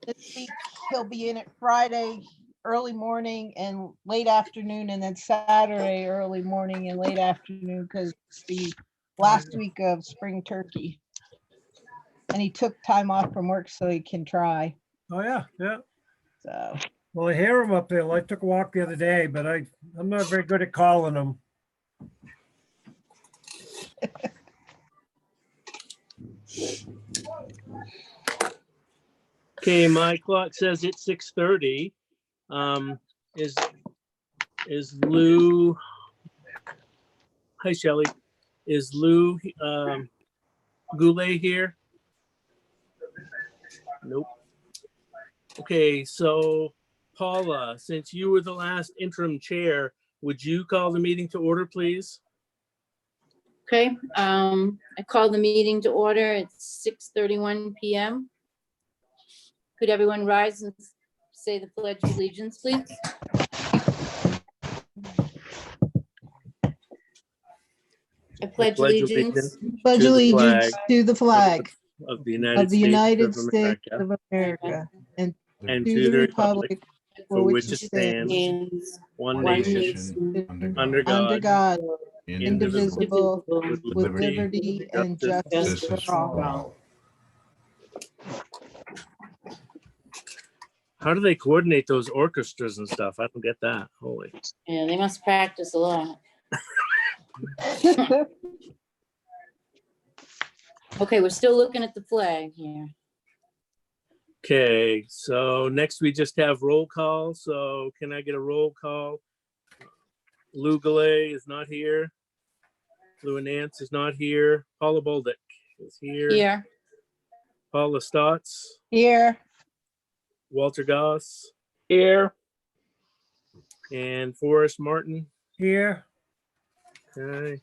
This week, he'll be in it Friday, early morning and late afternoon, and then Saturday, early morning and late afternoon, because it's the last week of spring turkey. And he took time off from work so he can try, Oh, yeah, yeah. so. Well, I hear him up there. I took a walk the other day, but I'm not very good at calling him. Okay, my clock says it's 6:30. Is Lou? Hi, Shelley. Is Lou Goulet here? Nope. Okay, so Paula, since you were the last interim chair, would you call the meeting to order, please? Okay, I call the meeting to order. It's 6:31 PM. Could everyone rise and say the pledge of allegiance, please? I pledge allegiance Pledge To the allegiance flag to the flag of the of the United States States of America of America and and to the republic for which it stands, stands one one nation, nation, under under God, God, indivisible, indivisible, with with liberty liberty and justice for all. How do they coordinate those orchestras and stuff? I don't get that. Holy. Yeah, they must practice a lot. Okay, we're still looking at the flag here. Okay, so next we just have roll call. So can I get a roll call? Lou Goulet is not here. Lou Nance is not here. Paula Bolduc is here. Here, Paula Stotts, Here, Walter Goss, Here, and Forrest Martin. Here, Okay,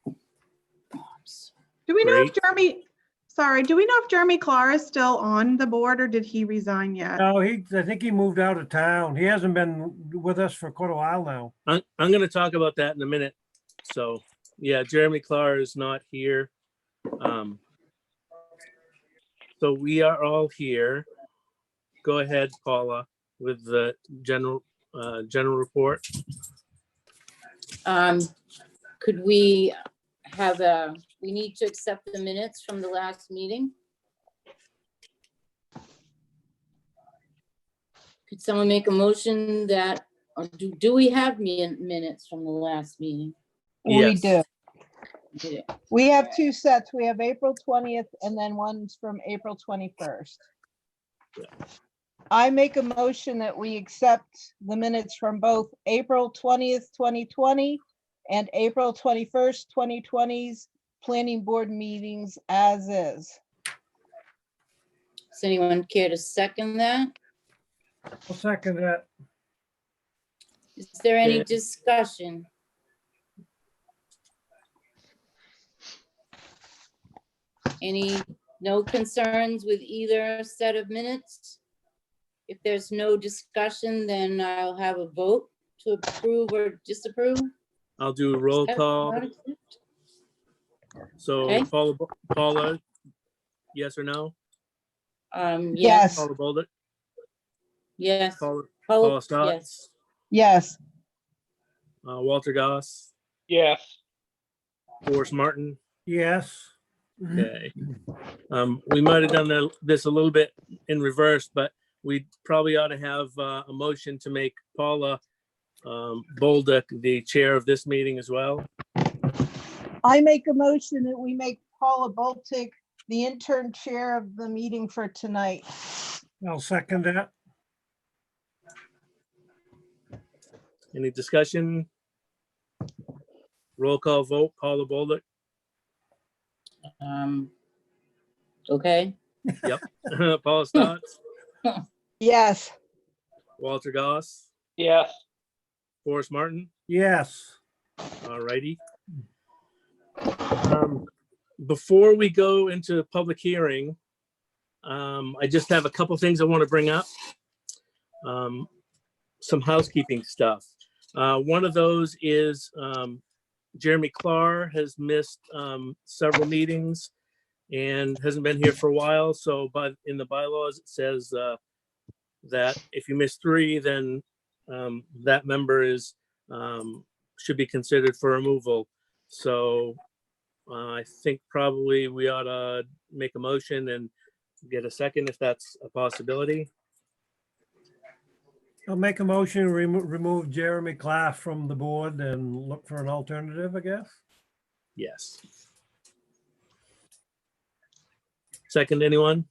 Do we know if Great. do we know if Jeremy Clark is still on the board or did he resign yet? no, I think he moved out of town. He hasn't been with us for quite a while now. I'm going to talk about that in a minute. So yeah, Jeremy Clark is not here. So we are all here. Go ahead, Paula, with the general report. could we have we need to accept the minutes from the last meeting? Could someone make a motion that, or do we have minutes from the last meeting? we Yes. do. Yeah. We have two sets. We have April 20th and then one's from April 21st. I make a motion that we accept the minutes from both April 20th, 2020 and April 21st, 2020's planning board meetings as is. Does anyone care to second that? I'll second that. Is there any Yeah. discussion? No concerns with either set of minutes? If there's no discussion, then I'll have a vote to approve or disapprove. I'll do a roll call. So Okay. Paula, yes or no? Yes, Yes, Paula Bolduc, yes. Paula Paula, Stotts, yes, Walter Goss, yes, Forrest Martin. Yes. Okay. We might have done this a little bit in reverse, but we probably ought to have a motion to make Paula Bolduc the chair of this meeting as well. I make a motion that we make Paula Boltic the intern chair of the meeting for tonight. I'll second that. Any discussion? Roll call vote, Paula Bolduc. Okay, Yep. Paula Stotts, Yes, Walter Goss, yes, Forrest Martin. Yes. All righty. Before we go into the public hearing, I just have a couple things I want to bring up. Some housekeeping stuff. One of those is Jeremy Clark has missed several meetings. and hasn't been here for a while. So, but in the bylaws, it says that if you miss 3, then that member is should be considered for removal. So I think probably we ought to make a motion and get a second if that's a possibility. I'll make a motion to remove Jeremy Claff from the board and look for an alternative, I guess. Yes. Second, anyone?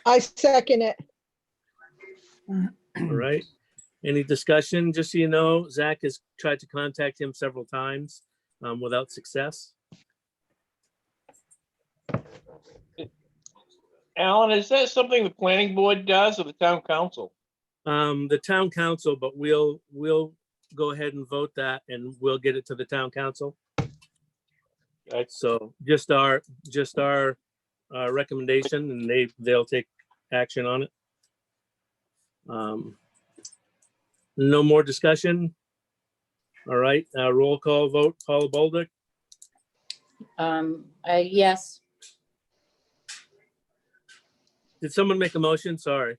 I second it. All right. Any discussion? Just so you know, Zach has tried to contact him several times without success. Alan, is that something the planning board does or the town council? The town council, but we'll go ahead and vote that and we'll get it to the town council. Okay. So just our recommendation, and they'll take action on it. No more discussion. All right, roll call vote. Paula Bolduc, Yes, did someone make a motion? Sorry,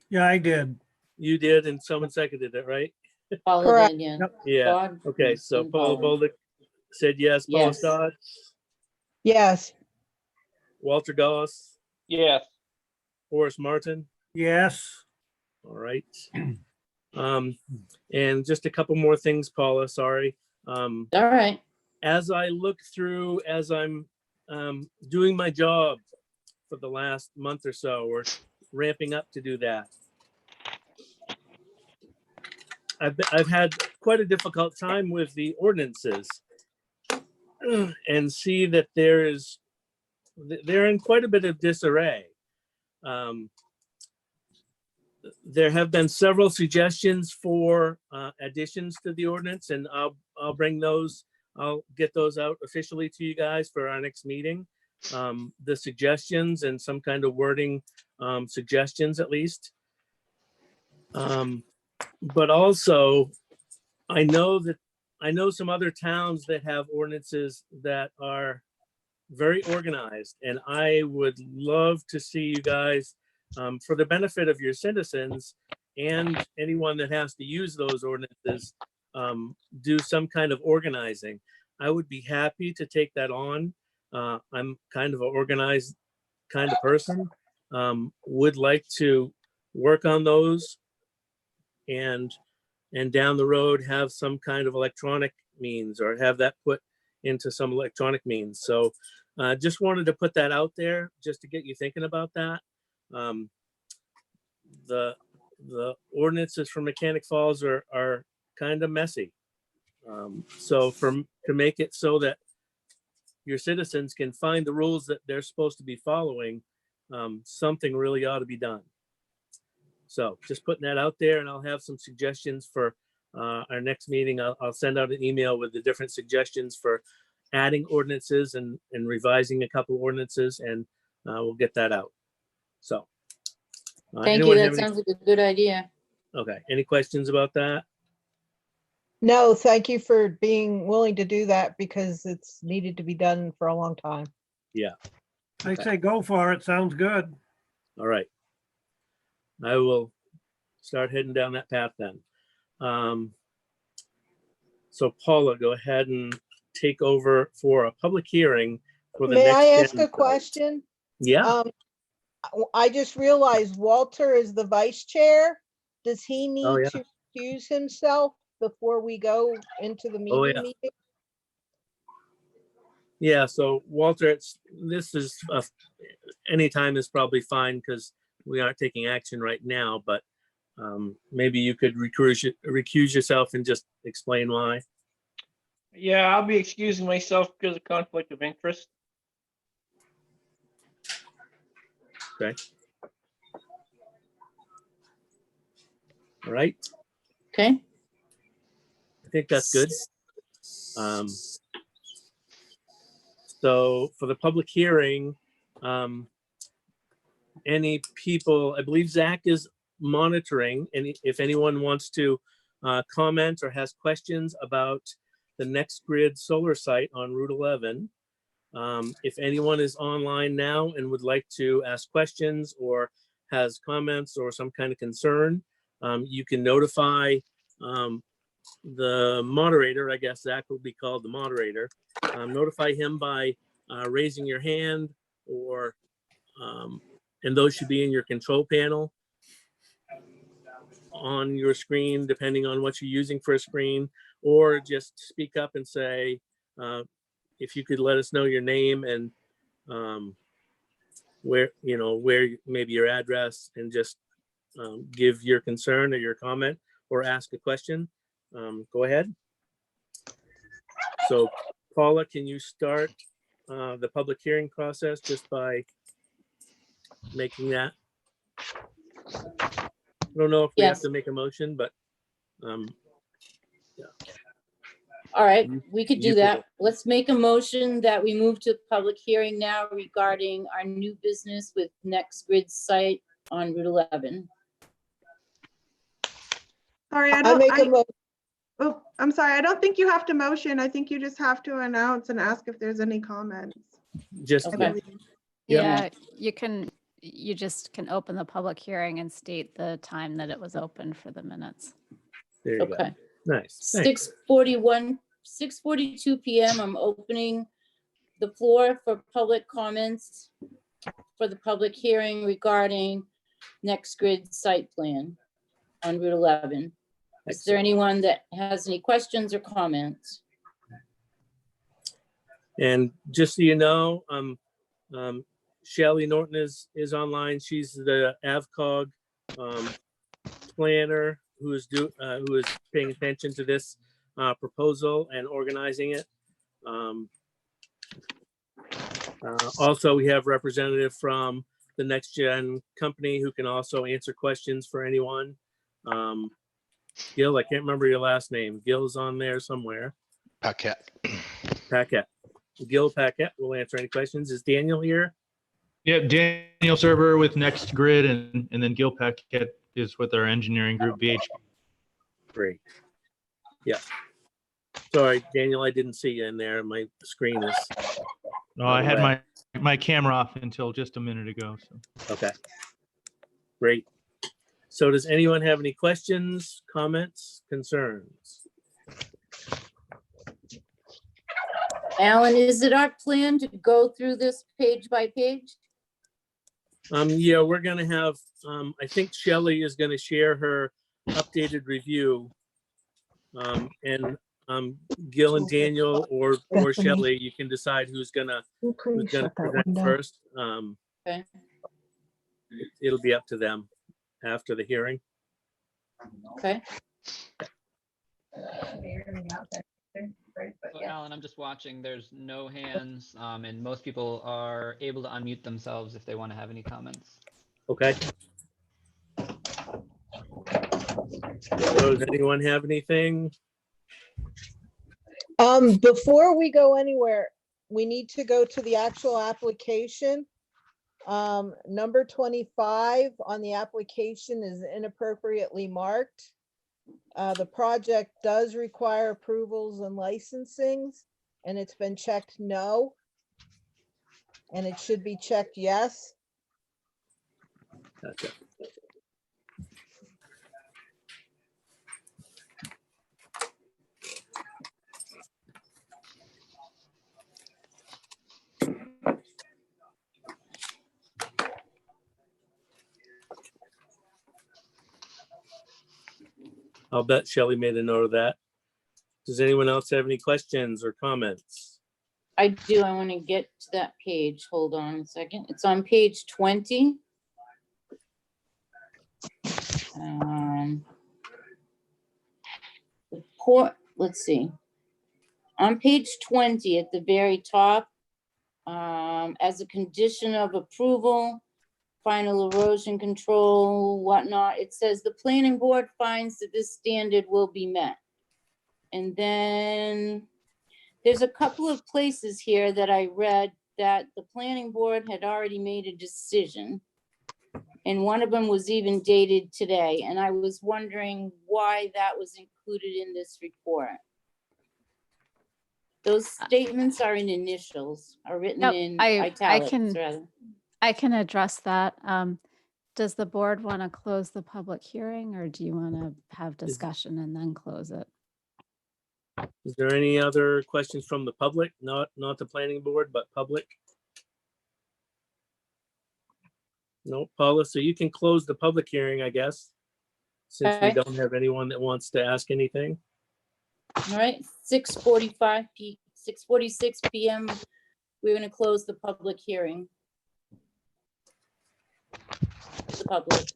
Yeah, I did. you did, and someone seconded it, right? Paula Correct. did, yeah. Yep. Yeah. Todd Okay, so and Paula Bolduc said yes. Paula Yes. Scott, Yes. Walter Goss, Yes. Horace Martin. Yes. All right. And just a couple more things, Paula, sorry. All right, As I look through, as I'm doing my job for the last month or so, or ramping up to do that, I've had quite a difficult time with the ordinances and see that they're in quite a bit of disarray. There have been several suggestions for additions to the ordinance, and I'll bring those. I'll get those out officially to you guys for our next meeting. The suggestions and some kind of wording suggestions at least. But also, I know some other towns that have ordinances that are very organized, and I would love to see you guys, for the benefit of your citizens and anyone that has to use those ordinances, do some kind of organizing. I would be happy to take that on. I'm kind of an organized kind of person. Would like to work on those and down the road have some kind of electronic means or have that put into some electronic means. So just wanted to put that out there just to get you thinking about that. The ordinances for Mechanic Falls are kind of messy. So to make it so that your citizens can find the rules that they're supposed to be following, something really ought to be done. So just putting that out there, and I'll have some suggestions for our next meeting. I'll send out an email with the different suggestions for adding ordinances and revising a couple ordinances, and we'll get that out. So. thank you, anyone that have any- sounds like a good idea. Okay, any questions about that? No, thank you for being willing to do that because it's needed to be done for a long time. I say go for it. Sounds good. All right. I will start heading down that path then. So Paula, go ahead and take over for a public hearing for the May next. I ask gen- a question? Yeah, I just realized Walter is the vice chair. Does he Oh, need yeah. to recuse himself before we go into the Oh, yeah. meeting? yeah. So Walter, anytime is probably fine because we aren't taking action right now, but maybe you could recuse yourself and just explain why. Yeah, I'll be excusing myself because of conflict of interest. Okay. All right. Okay, I think that's good. So for the public hearing, any people, I believe Zach is monitoring, and if anyone wants to comments or has questions about the Next Grid solar site on Route 11. If anyone is online now and would like to ask questions or has comments or some kind of concern, you can notify the moderator. I guess Zach will be called the moderator. Notify him by raising your hand, or and those should be in your control panel on your screen, depending on what you're using for a screen, or just speak up and say, if you could let us know your name and where maybe your address, and just give your concern or your comment or ask a question. Go ahead. So Paula, can you start the public hearing process just by making that? I don't know if we have Yes. to make a motion, but All right, we could You do can that. Let's make a motion that we move to public hearing now regarding our new business with Next Grid site on Route 11. Sorry, I make a mo, oh, I'm sorry. I don't think you have to motion. I think you just have to announce and ask if there's any comments. just, I Okay. believe. Yeah. Yeah, you just can open the public hearing and state the time that it was open for the minutes. there you go. Okay, Nice. Thanks. 6:42 PM. I'm opening the floor for public comments for the public hearing regarding Next Grid site plan on Route 11. Is there anyone that has any questions or comments? And just so you know, Shelley Norton is online. She's the AvCog planner who is paying attention to this proposal and organizing it. Also, we have representative from the Next Gen company who can also answer questions for anyone. Gil, I can't remember your last name. Gil's on there somewhere. Paquette. Paquette. Gil Paquette will answer any questions. Is Daniel here? Yep, Daniel Serber with Next Grid, and then Gil Paquette is with our engineering group, VHB. Great. Yeah. Sorry, Daniel, I didn't see you in there. My screen is, Oh, I had my camera off until just a minute ago. So. okay. Great. So does anyone have any questions, comments, concerns? Alan, is it our plan to go through this page by page? Yeah, we're gonna have, I think Shelley is gonna share her updated review. And Gil and Daniel or Shelley, you can decide who's gonna present first. Okay. It'll be up to them after the hearing. Okay, So Alan, I'm just watching. There's no hands, and most people are able to unmute themselves if they want to have any comments. Okay. So does anyone have anything? before we go anywhere, we need to go to the actual application. Number 25 on the application is inappropriately marked. The project does require approvals and licensings, and it's been checked no. And it should be checked yes. Gotcha. I'll bet Shelley made a note of that. Does anyone else have any questions or comments? I do. I want to get to that page. Hold on a second. It's on page 20. Let's see. On page 20 at the very top, as a condition of approval, final erosion control, whatnot, it says the planning board finds that this standard will be met. And then there's a couple of places here that I read that the planning board had already made a decision. And one of them was even dated today. And I was wondering why that was included in this report. Those statements are in initials, are written Yep, in I italics, can- rather. I can address that. Does the board want to close the public hearing, or do you want to have discussion and then close it? Is there any other questions from the public? Not the planning board, but public? No, Paula, so you can close the public hearing, I guess, since we Okay. don't have anyone that wants to ask anything. All right, 6:46 PM. We're gonna close the public hearing. The public.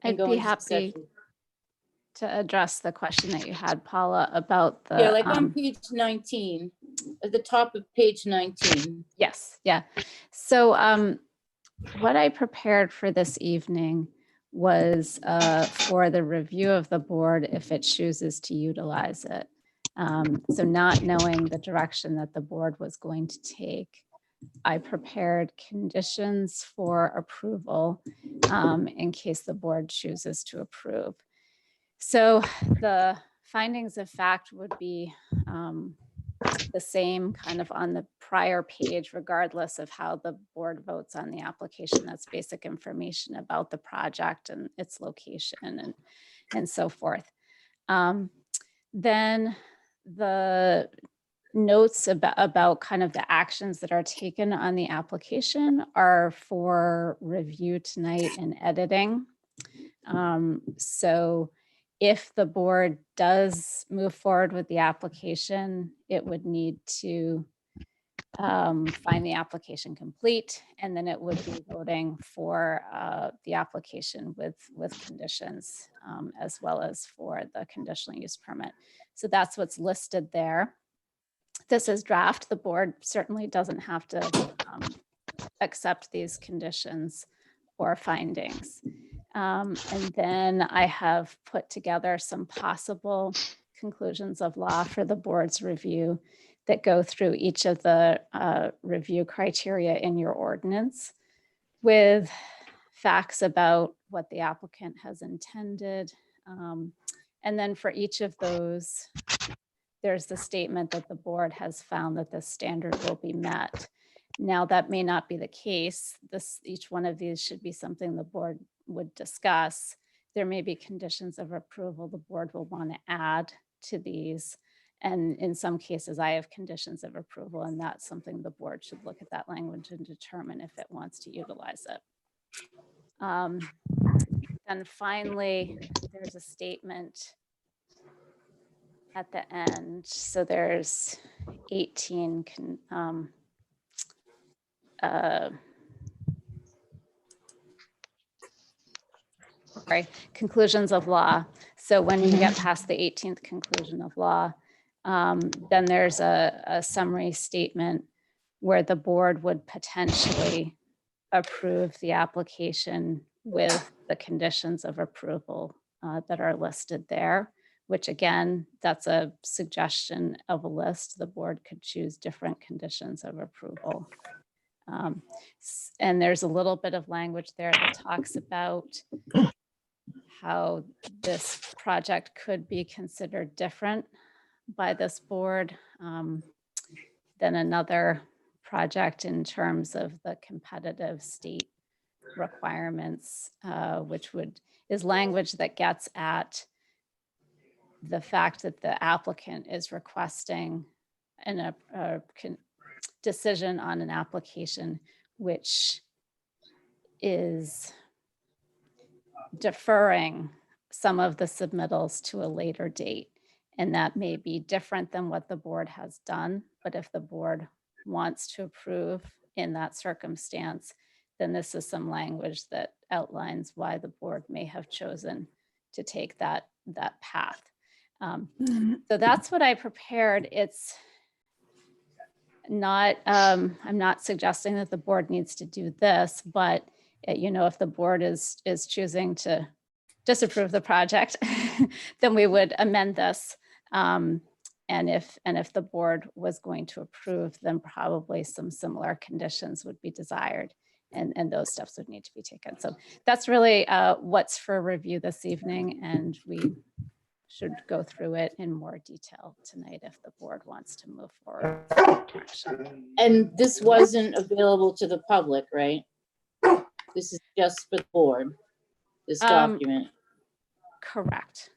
and I'd go be into happy session. to address the question that you had, Paula, about the. Yeah, like on page 19, at the top of page 19. Yes, yeah. So what I prepared for this evening was for the review of the board if it chooses to utilize it. So not knowing the direction that the board was going to take, I prepared conditions for approval in case the board chooses to approve. So the findings of fact would be the same kind of on the prior page, regardless of how the board votes on the application. That's basic information about the project and its location and so forth. Then the notes about kind of the actions that are taken on the application are for review tonight and editing. So if the board does move forward with the application, it would need to find the application complete, and then it would be voting for the application with conditions, as well as for the conditional use permit. So that's what's listed there. This is draft. The board certainly doesn't have to accept these conditions or findings. And then I have put together some possible conclusions of law for the board's review that go through each of the review criteria in your ordinance with facts about what the applicant has intended. And then for each of those, there's the statement that the board has found that the standard will be met. Now, that may not be the case. Each one of these should be something the board would discuss. There may be conditions of approval the board will want to add to these. And in some cases, I have conditions of approval, and that's something the board should look at that language and determine if it wants to utilize it. And finally, there's a statement at the end. So there's 18 conclusions of law. So when you get past the 18th conclusion of law, then there's a summary statement where the board would potentially approve the application with the conditions of approval that are listed there, which again, that's a suggestion of a list. The board could choose different conditions of approval. And there's a little bit of language there that talks about how this project could be considered different by this board than another project in terms of the competitive state requirements, which is language that gets at the fact that the applicant is requesting a decision on an application which is deferring some of the submittals to a later date. And that may be different than what the board has done. But if the board wants to approve in that circumstance, then this is some language that outlines why the board may have chosen to take that path. So that's what I prepared. It's not, I'm not suggesting that the board needs to do this, but if the board is choosing to disapprove the project, then we would amend this. And if the board was going to approve, then probably some similar conditions would be desired, and those steps would need to be taken. So that's really what's for review this evening, and we should go through it in more detail tonight if the board wants to move forward with that action. And this wasn't available to the public, right? This is just for the board, this document. Correct.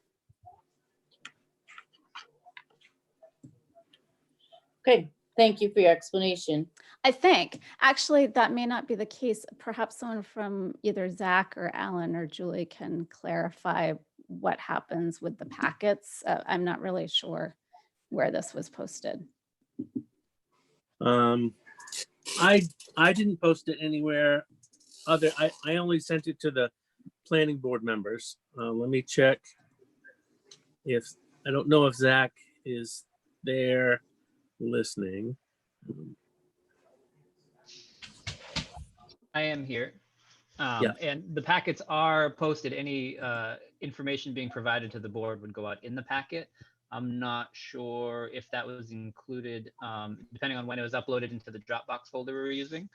Okay, thank you for your explanation. I think, actually, that may not be the case. Perhaps someone from either Zach or Alan or Julie can clarify what happens with the packets. I'm not really sure where this was posted. I didn't post it anywhere other. I only sent it to the planning board members. Let me check if, I don't know if Zach is there listening. I am here. Yeah. And the packets are posted. Any information being provided to the board would go out in the packet. I'm not sure if that was included, depending on when it was uploaded into the Dropbox folder we were using.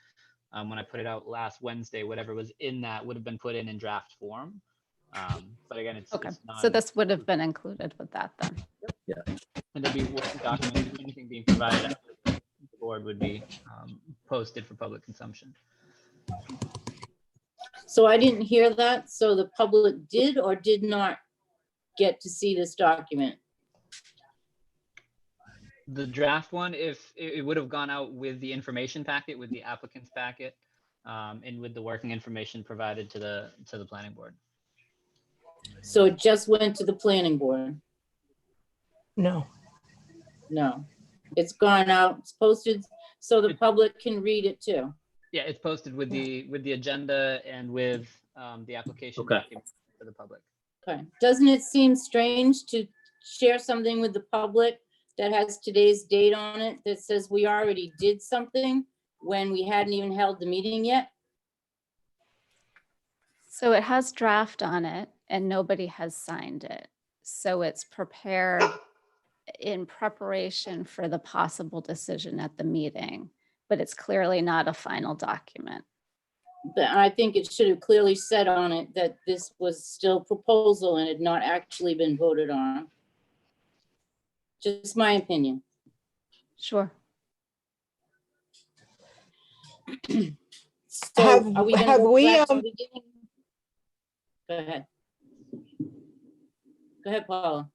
When I put it out last Wednesday, whatever was in that would have been put in draft form. But again, it's Okay, it's so not, this would have been included with that then. and there'd be working documents, anything being provided to the board would be posted for public consumption. So I didn't hear that. So the public did or did not get to see this document? The draft one, if it would have gone out with the information packet, with the applicant's packet, and with the working information provided to the planning board. So it just went to the planning board? No. No, it's gone out, it's posted, so the public can read it too. Yeah, it's posted with the agenda and with the application Okay. document for the public. Okay, doesn't it seem strange to share something with the public that has today's date on it that says we already did something when we hadn't even held the meeting yet? So it has draft on it and nobody has signed it. So it's prepared in preparation for the possible decision at the meeting, but it's clearly not a final document. But I think it should have clearly said on it that this was still proposal and had not actually been voted on. Just my opinion. Sure. So are we gonna have go we, back to the beginning? Go ahead. Go ahead, Paula.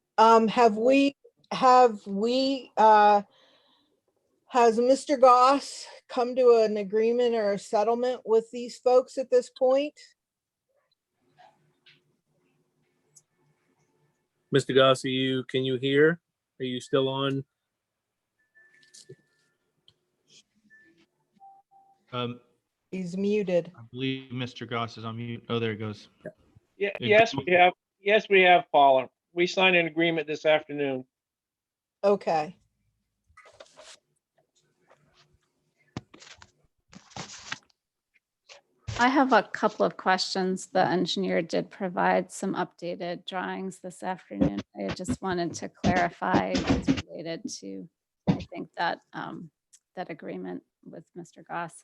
Has Mr. Goss come to an agreement or a settlement with these folks at this point? Mr. Goss, can you hear? Are you still on? He's muted. I believe Mr. Goss is on mute. Oh, there he goes. Yeah, It- yes, we have. Yes, we have, Paula. We signed an agreement this afternoon. Okay. I have a couple of questions. The engineer did provide some updated drawings this afternoon. I just wanted to clarify it's related to, I think that, that agreement with Mr. Goss.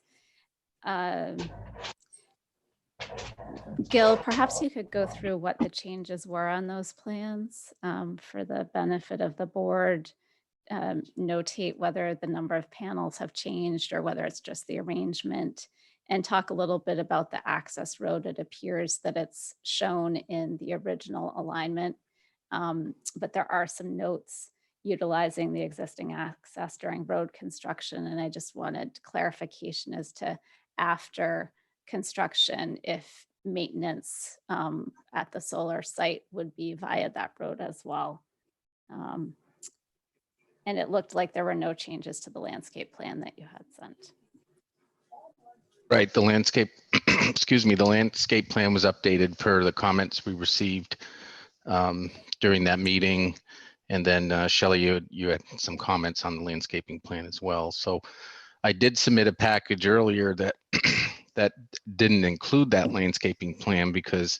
Gil, perhaps you could go through what the changes were on those plans for the benefit of the board. Notate whether the number of panels have changed or whether it's just the arrangement, and talk a little bit about the access road. It appears that it's shown in the original alignment, but there are some notes utilizing the existing access during road construction. And I just wanted clarification as to after construction, if maintenance at the solar site would be via that road as well. And it looked like there were no changes to the landscape plan that you had sent. Right, the landscape, excuse me, the landscape plan was updated per the comments we received during that meeting. And then Shelley, you had some comments on the landscaping plan as well. So I did submit a package earlier that that didn't include that landscaping plan because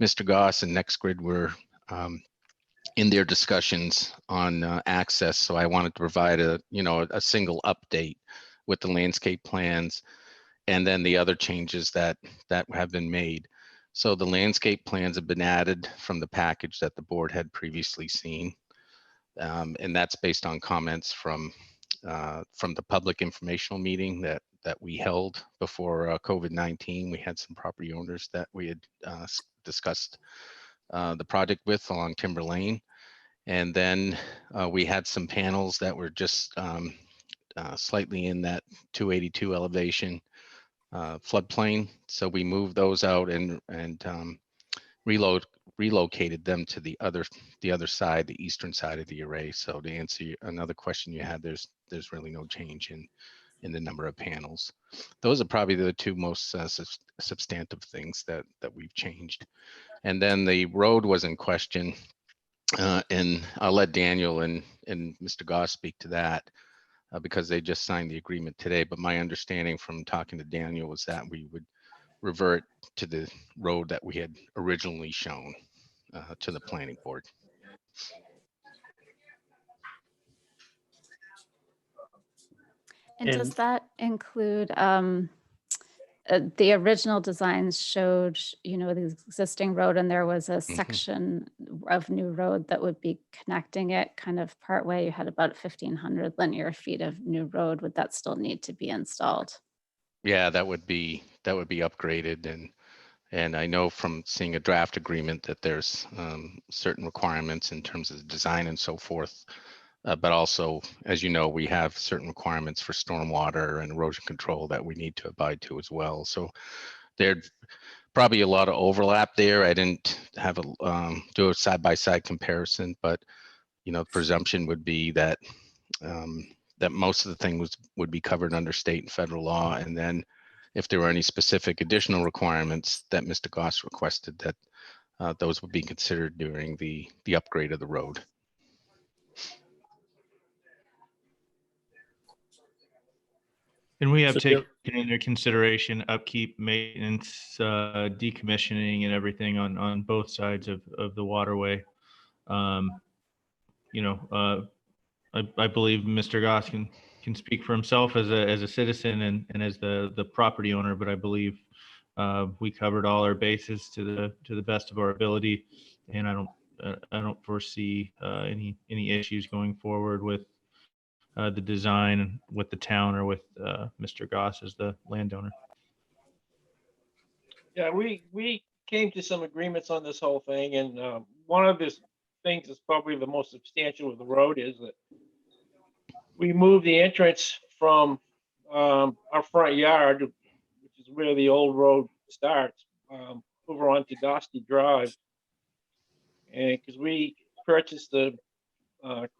Mr. Goss and NextGrid were in their discussions on access. So I wanted to provide a single update with the landscape plans and then the other changes that have been made. So the landscape plans have been added from the package that the board had previously seen. And that's based on comments from the public informational meeting that we held before COVID-19. We had some property owners that we had discussed the project with along Timber Lane. And then we had some panels that were just slightly in that 282 elevation floodplain. So we moved those out and relocated them to the other side, the eastern side of the array. So to answer another question you had, there's really no change in the number of panels. Those are probably the two most substantive things that we've changed. And then the road was in question, and I'll let Daniel and Mr. Goss speak to that because they just signed the agreement today. But my understanding from talking to Daniel was that we would revert to the road that we had originally shown to the planning board. And does And- that include, the original designs showed, the existing road and there was a section of new road that would be connecting it kind of partway. You had about 1,500 linear feet of new road. Would that still need to be installed? Yeah, that would be upgraded, and I know from seeing a draft agreement that there's certain requirements in terms of the design and so forth. But also, as you know, we have certain requirements for stormwater and erosion control that we need to abide to as well. So there'd probably a lot of overlap there. I didn't have do a side-by-side comparison, but the presumption would be that that most of the things would be covered under state and federal law. And then if there were any specific additional requirements that Mr. Goss requested, that those would be considered during the upgrade of the road. And we have So taken into consideration upkeep, maintenance, decommissioning and everything on both sides of the waterway. I believe Mr. Goss can speak for himself as a citizen and as the property owner, but I believe we covered all our bases to the best of our ability. And I don't foresee any issues going forward with the design with the town or with Mr. Goss as the landowner. Yeah, we came to some agreements on this whole thing, and one of the things that's probably the most substantial of the road is that we moved the entrance from our front yard, which is where the old road starts, over onto Dosty Drive. And because we purchased the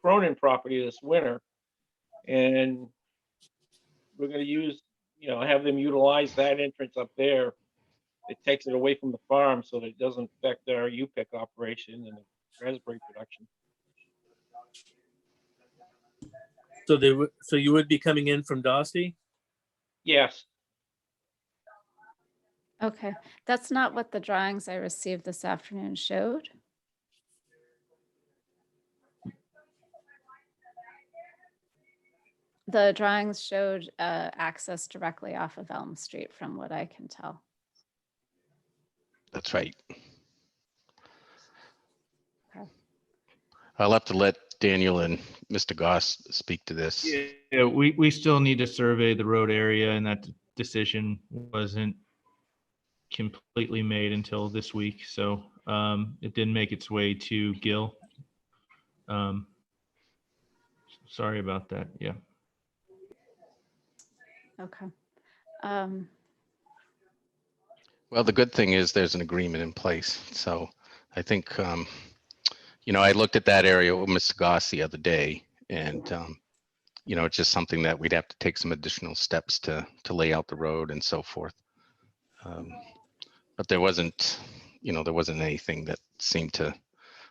Cronin property this winter, and we're going to use, have them utilize that entrance up there. It takes it away from the farm so that it doesn't affect our UPIC operation and the raspberry production. So you would be coming in from Dosty? Yes. Okay, that's not what the drawings I received this afternoon showed. The drawings showed access directly off of Elm Street from what I can tell. That's right. Okay. I'll have to let Daniel and Mr. Goss speak to this. Yeah, we still need to survey the road area, and that decision wasn't completely made until this week. So it didn't make its way to Gil. Sorry about that. Yeah. Okay. Well, the good thing is there's an agreement in place. So I think, I looked at that area with Mr. Goss the other day, and, it's just something that we'd have to take some additional steps to lay out the road and so forth. But there wasn't anything that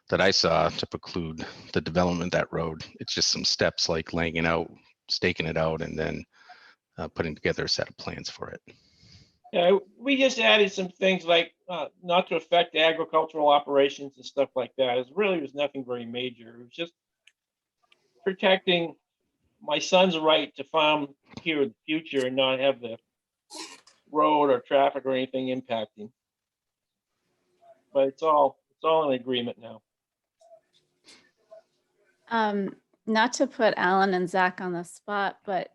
that I saw to preclude the development of that road. It's just some steps like laying it out, staking it out, and then putting together a set of plans for it. Yeah, we just added some things like not to affect agricultural operations and stuff like that. It really was nothing very major. It was just protecting my son's right to farm here in the future and not have the road or traffic or anything impacting. but it's all in agreement now. Not to put Alan and Zach on the spot, but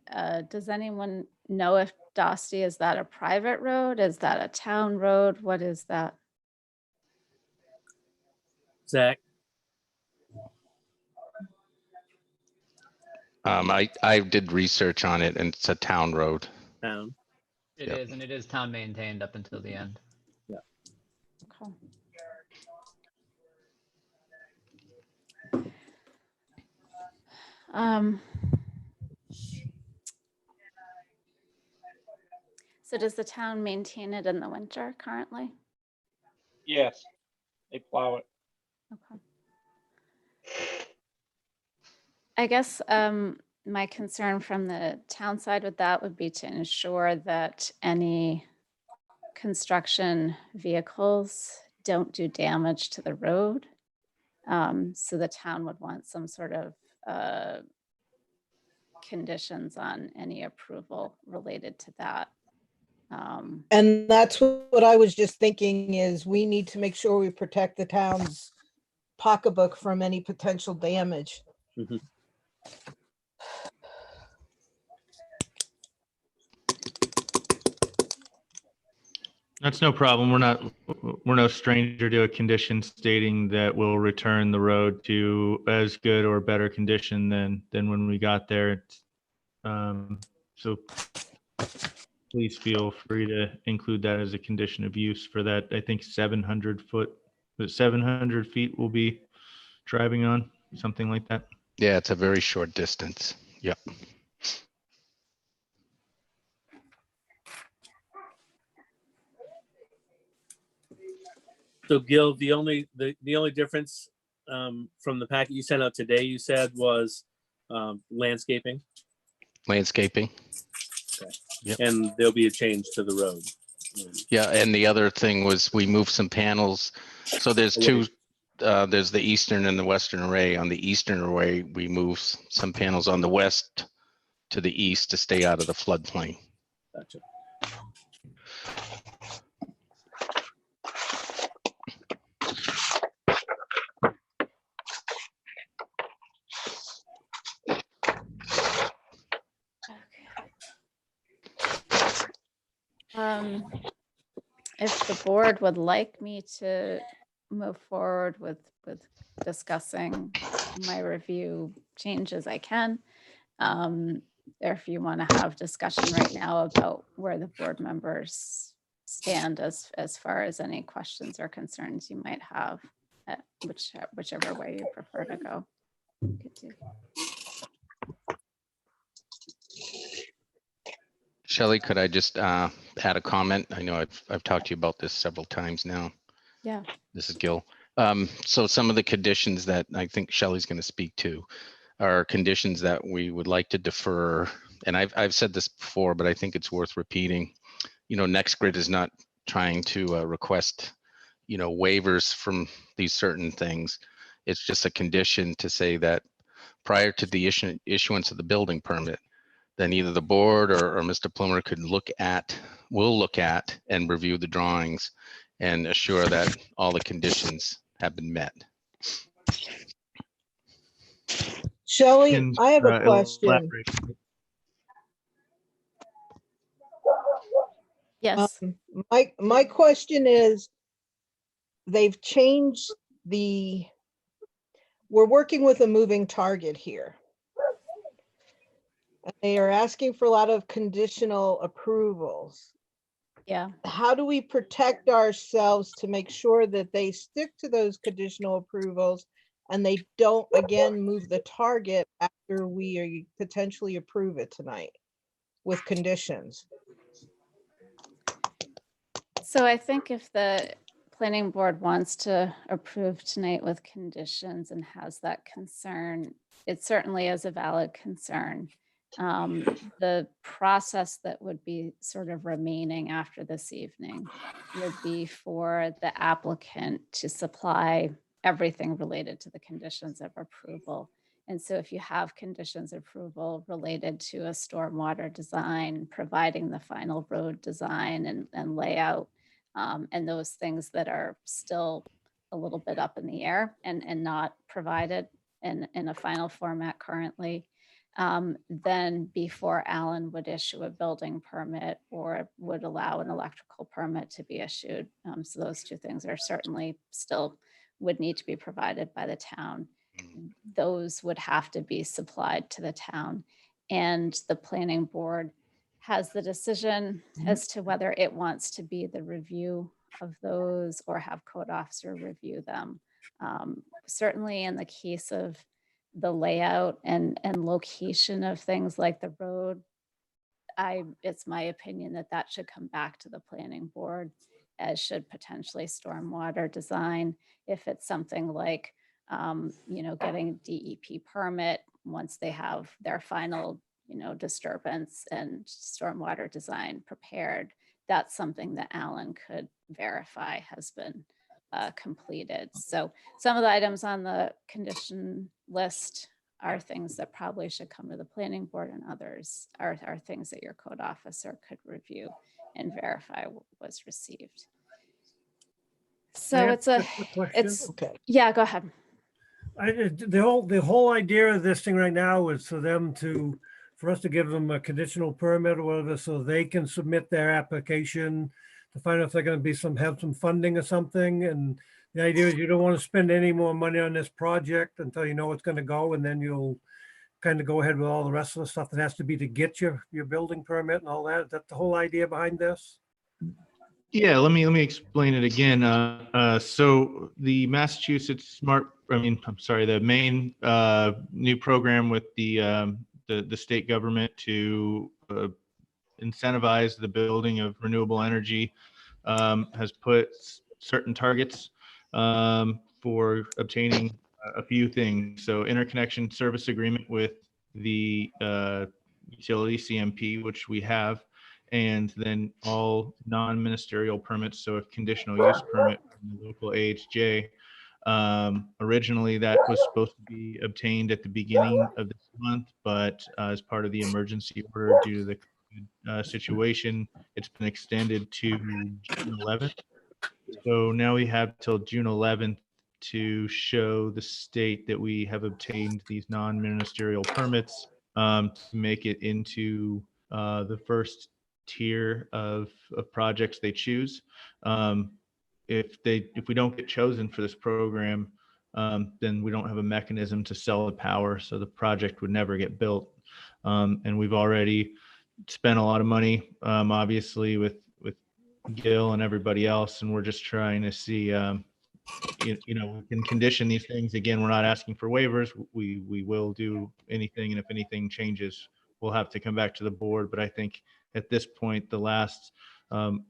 does anyone know if Dostie, is that a private road? Is that a town road? What is that? Zach, I did research on it and it's a town road. town. It Yep. is, and it is town maintained up until the end. Okay. So does the town maintain it in the winter currently? Yes, they plow it. Okay. I guess my concern from the town side with that would be to ensure that any construction vehicles don't do damage to the road. So the town would want some sort of conditions on any approval related to that. And that's what I was just thinking is we need to make sure we protect the town's pocketbook from any potential damage. Mhm. That's no problem. We're no stranger to a condition stating that we'll return the road to as good or better condition than when we got there. So please feel free to include that as a condition of use for that. I think 700 feet will be driving on, something like that. Yeah, it's a very short distance. Yep. So Gil, the only difference from the packet you sent out today, you said was landscaping, Landscaping. Yep. and there'll be a change to the road. Yeah, and the other thing was we moved some panels. So there's two, there's the eastern and the western array. On the eastern array, we moved some panels on the west to the east to stay out of the floodplain. Gotcha. If the board would like me to move forward with discussing my review changes, I can. Or if you want to have discussion right now about where the board members stand as far as any questions or concerns you might have, whichever way you prefer to go. Could do. Shelley, could I just add a comment? I know I've talked to you about this several times now. Yeah. This is Gil. So some of the conditions that I think Shelley's going to speak to are conditions that we would like to defer. And I've said this before, but I think it's worth repeating. You know, NextGrid is not trying to request, you know, waivers from these certain things. It's just a condition to say that prior to the issuance of the building permit, then either the board or Mr. Plummer will look at and review the drawings and assure that all the conditions have been met. Shelley, Can, I have a question. elaborate. Yes. My question is, they've changed we're working with a moving target here. They are asking for a lot of conditional approvals. Yeah. How do we protect ourselves to make sure that they stick to those conditional approvals and they don't again move the target after we potentially approve it tonight with conditions? So I think if the planning board wants to approve tonight with conditions and has that concern, it certainly is a valid concern. The process that would be sort of remaining after this evening would be for the applicant to supply everything related to the conditions of approval. And so if you have conditions approval related to a stormwater design, providing the final road design and layout, and those things that are still a little bit up in the air and not provided in a final format currently, then before Alan would issue a building permit or would allow an electrical permit to be issued. So those two things are certainly still would need to be provided by the town. Those would have to be supplied to the town, and the planning board has the decision as to whether it wants to be the review of those or have code officer review them. Certainly in the case of the layout and location of things like the road, it's my opinion that that should come back to the planning board, as should potentially stormwater design. If it's something like, getting a DEP permit once they have their final, disturbance and stormwater design prepared, that's something that Alan could verify has been completed. So some of the items on the condition list are things that probably should come to the planning board, and others are things that your code officer could review and verify was received. So May I it's ask a question? Okay. yeah, go ahead. The whole idea of this thing right now is for us to give them a conditional permit or whatever, so they can submit their application to find out if they're gonna have some funding or something. And the idea is you don't want to spend any more money on this project until you know it's gonna go, and then you'll kind of go ahead with all the rest of the stuff that has to be to get your building permit and all that. Is that the whole idea behind this? Yeah, let me explain it again. So the Massachusetts the Maine new program with the state government to incentivize the building of renewable energy has put certain targets for obtaining a few things. So interconnection service agreement with the utility CMP, which we have, and then all non-ministerial permits. So a conditional use permit from the local AHJ. Originally that was supposed to be obtained at the beginning of this month, but as part of the emergency order due to the situation, it's been extended to June 11th. So now we have till June 11th to show the state that we have obtained these non-ministerial permits to make it into the first tier of projects they choose. If we don't get chosen for this program, then we don't have a mechanism to sell the power, so the project would never get built. And we've already spent a lot of money, obviously with Gil and everybody else, and we're just trying to see, we can condition these things. Again, we're not asking for waivers. We will do anything, and if anything changes, we'll have to come back to the board. But I think at this point, the last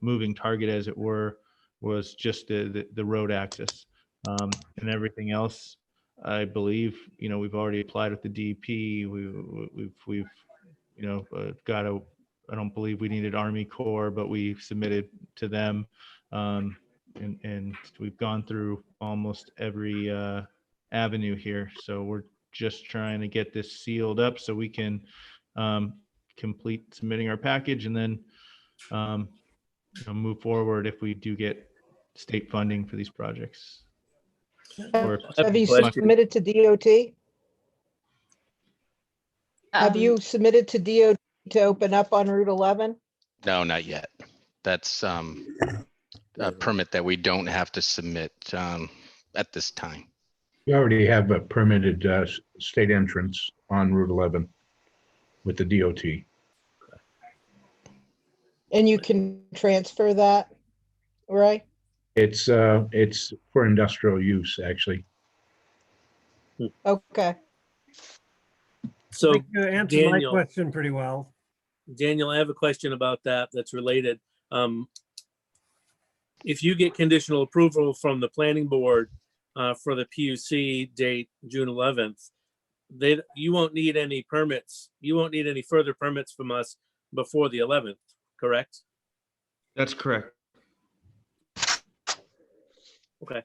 moving target, as it were, was just the road access, and everything else. I believe we've already applied with the DEP. We've got a. I don't believe we needed Army Corps, but we submitted to them, and we've gone through almost every avenue here. So we're just trying to get this sealed up so we can complete submitting our package, and then move forward if we do get state funding for these projects. Or Have you Question. submitted to DOT? Have you submitted to DOT to open up on Route 11? No, not yet. That's a permit that we don't have to submit at this time. You already have a permitted state entrance on Route 11 with the DOT. And you can transfer that, right? It's for industrial use, actually. Okay. So You answered my Daniel. question pretty well. Daniel, I have a question about that's related. If you get conditional approval from the planning board for the PUC date, June 11th, you won't need any permits. You won't need any further permits from us before the 11th, correct? That's correct. Okay.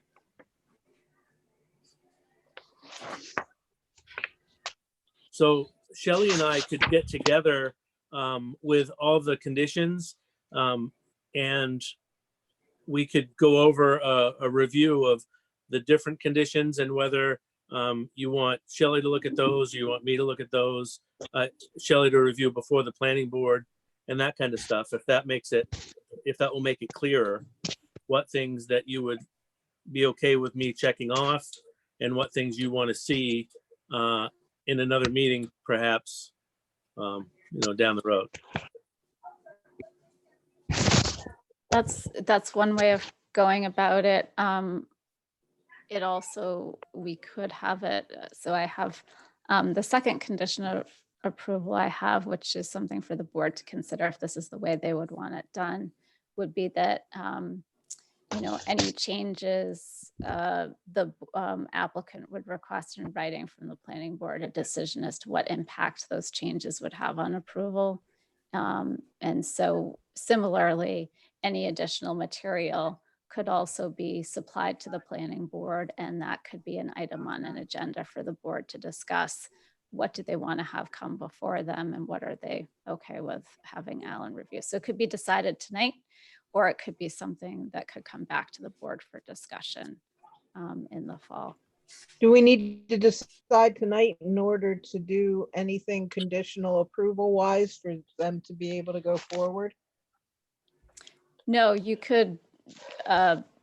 So Shelley and I could get together with all the conditions and we could go over a review of the different conditions and whether you want Shelley to look at those, you want me to look at those, Shelley to review before the planning board and that kind of stuff. If that will make it clearer what things that you would be okay with me checking off and what things you want to see in another meeting, perhaps, down the road. That's one way of going about it. It also, we could have it, so I have the second condition of approval I have, which is something for the board to consider if this is the way they would want it done, would be that, any changes, the applicant would request in writing from the planning board a decision as to what impact those changes would have on approval. And so similarly, any additional material could also be supplied to the planning board, and that could be an item on an agenda for the board to discuss. What do they want to have come before them, and what are they okay with having Alan review? So it could be decided tonight, or it could be something that could come back to the board for discussion in the fall. Do we need to decide tonight in order to do anything conditional approval wise for them to be able to go forward? No, you could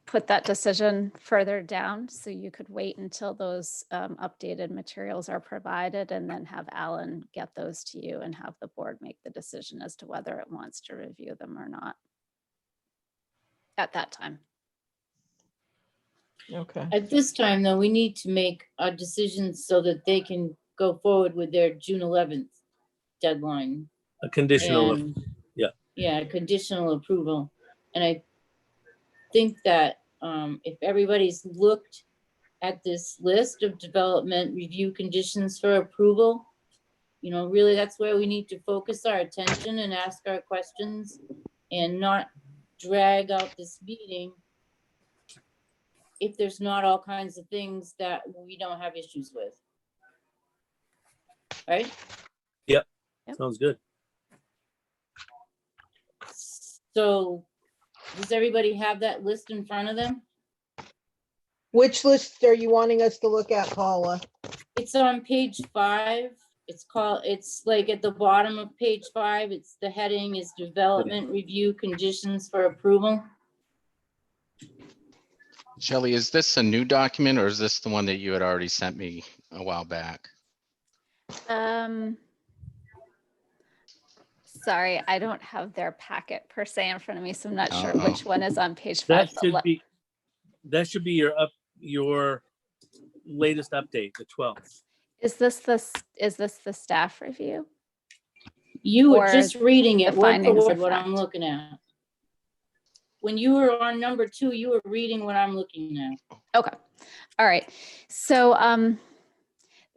put that decision further down. So you could wait until those updated materials are provided and then have Alan get those to you and have the board make the decision as to whether it wants to review them or not at that time. Okay. At this time, though, we need to make our decisions so that they can go forward with their June 11th deadline. A conditional, And, yeah. Yeah, conditional approval. And I think that if everybody's looked at this list of development review conditions for approval, really that's where we need to focus our attention and ask our questions and not drag out this meeting if there's not all kinds of things that we don't have issues with. Right? Yep. Yep. Sounds good. So does everybody have that list in front of them? Which list are you wanting us to look at, Paula? It's on page 5. It's like at the bottom of page 5. It's the heading is development review conditions for approval. Shelley, is this a new document or is this the one that you had already sent me a while back? Sorry, I don't have their packet per se in front of me, so I'm not sure Oh. which one is on page 5. That but should let- be, your latest update, the 12th. Is this the staff review? You were Or just reading it the word for findings word of what I'm fact. looking at. When you were on number 2, you were reading what I'm looking at. Okay, all right. So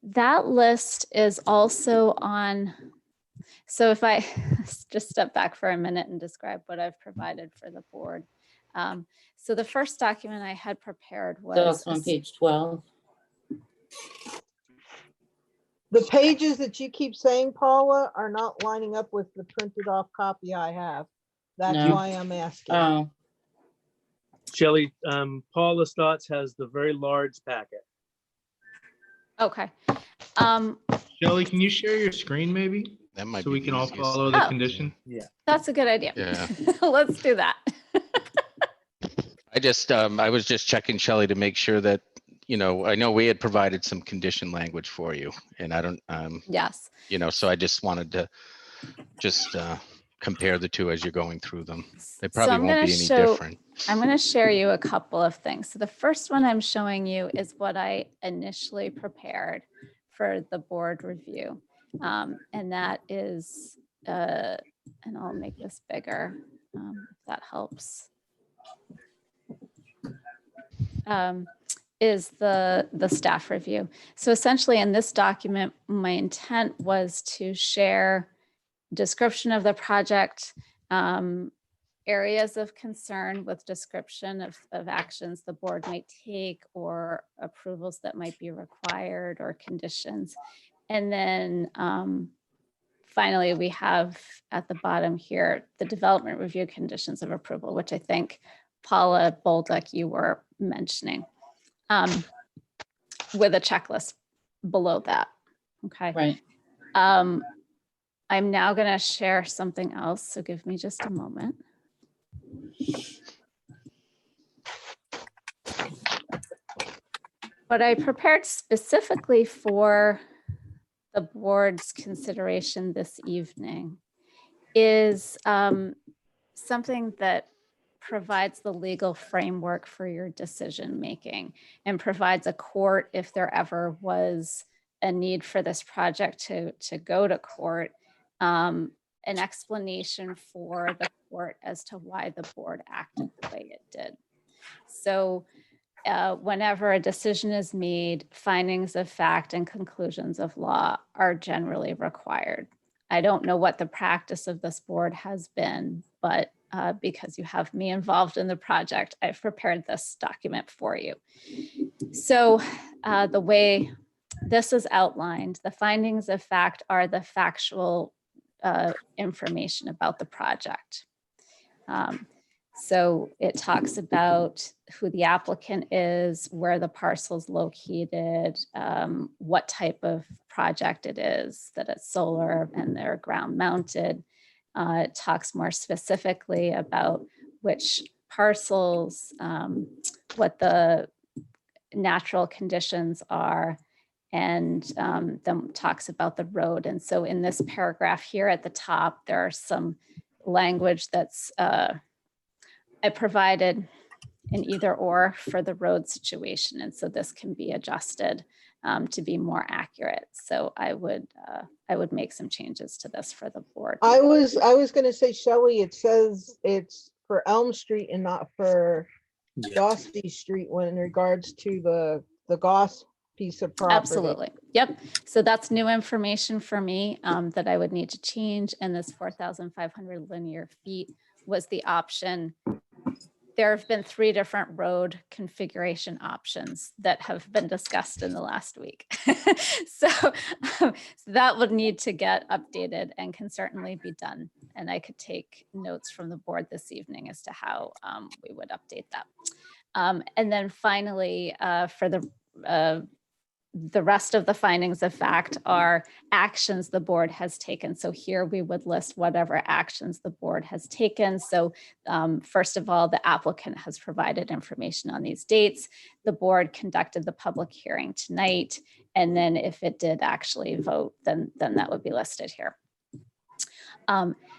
that list is also on, so if I just step back for a minute and describe what I've provided for the board. So the first document I had prepared was. So it's on page 12. The pages that you keep saying, Paula, are not lining up with the printed off copy I have. That's No. why I'm asking. Oh, Shelley, Paula Stotts has the very large packet. Okay. Shelley, can you share your screen maybe? That might So be we the can all easiest. follow the Oh. condition? That's a good idea. Yeah. Let's do that. I was just checking Shelley to make sure that, I know we had provided some condition language for you and I don't, Yes. so I just wanted to compare the two as you're going through them. They So probably I'm won't gonna be any show- different. I'm going to share you a couple of things. So the first one I'm showing you is what I initially prepared for the board review. And that is, and I'll make this bigger, if that helps. Is the staff review. So essentially in this document, my intent was to share description of the project, areas of concern with description of actions the board might take or approvals that might be required or conditions. And then finally, we have at the bottom here, the development review conditions of approval, which I think Paula Bolduc you were mentioning, with a checklist below that. Okay. Right. I'm now going to share something else, so give me just a moment. What I prepared specifically for the board's consideration this evening is something that provides the legal framework for your decision making and provides a court, if there ever was a need for this project to go to court, an explanation for the court as to why the board acted the way it did. So whenever a decision is made, findings of fact and conclusions of law are generally required. I don't know what the practice of this board has been, but because you have me involved in the project, I've prepared this document for you. So the way this is outlined, the findings of fact are the factual information about the project. So it talks about who the applicant is, where the parcel is located, what type of project it is, that it's solar and they're ground mounted. It talks more specifically about which parcels, what the natural conditions are, and then talks about the road. And so in this paragraph here at the top, there are some language that's I provided an either or for the road situation. And so this can be adjusted to be more accurate. So I would make some changes to this for the board. I was gonna say, Shelley, it says it's for Elm Street and not for Dostey Street when in regards to the Goss piece of property. Absolutely. Yep. So that's new information for me that I would need to change. And this 4,500 linear feet was the option. There have been 3 different road configuration options that have been discussed in the last week. So that would need to get updated and can certainly be done. And I could take notes from the board this evening as to how we would update that. And then finally, for the rest of the findings of fact are actions the board has taken. So here we would list whatever actions the board has taken. So first of all, the applicant has provided information on these dates. The board conducted the public hearing tonight. And then if it did actually vote, then that would be listed here.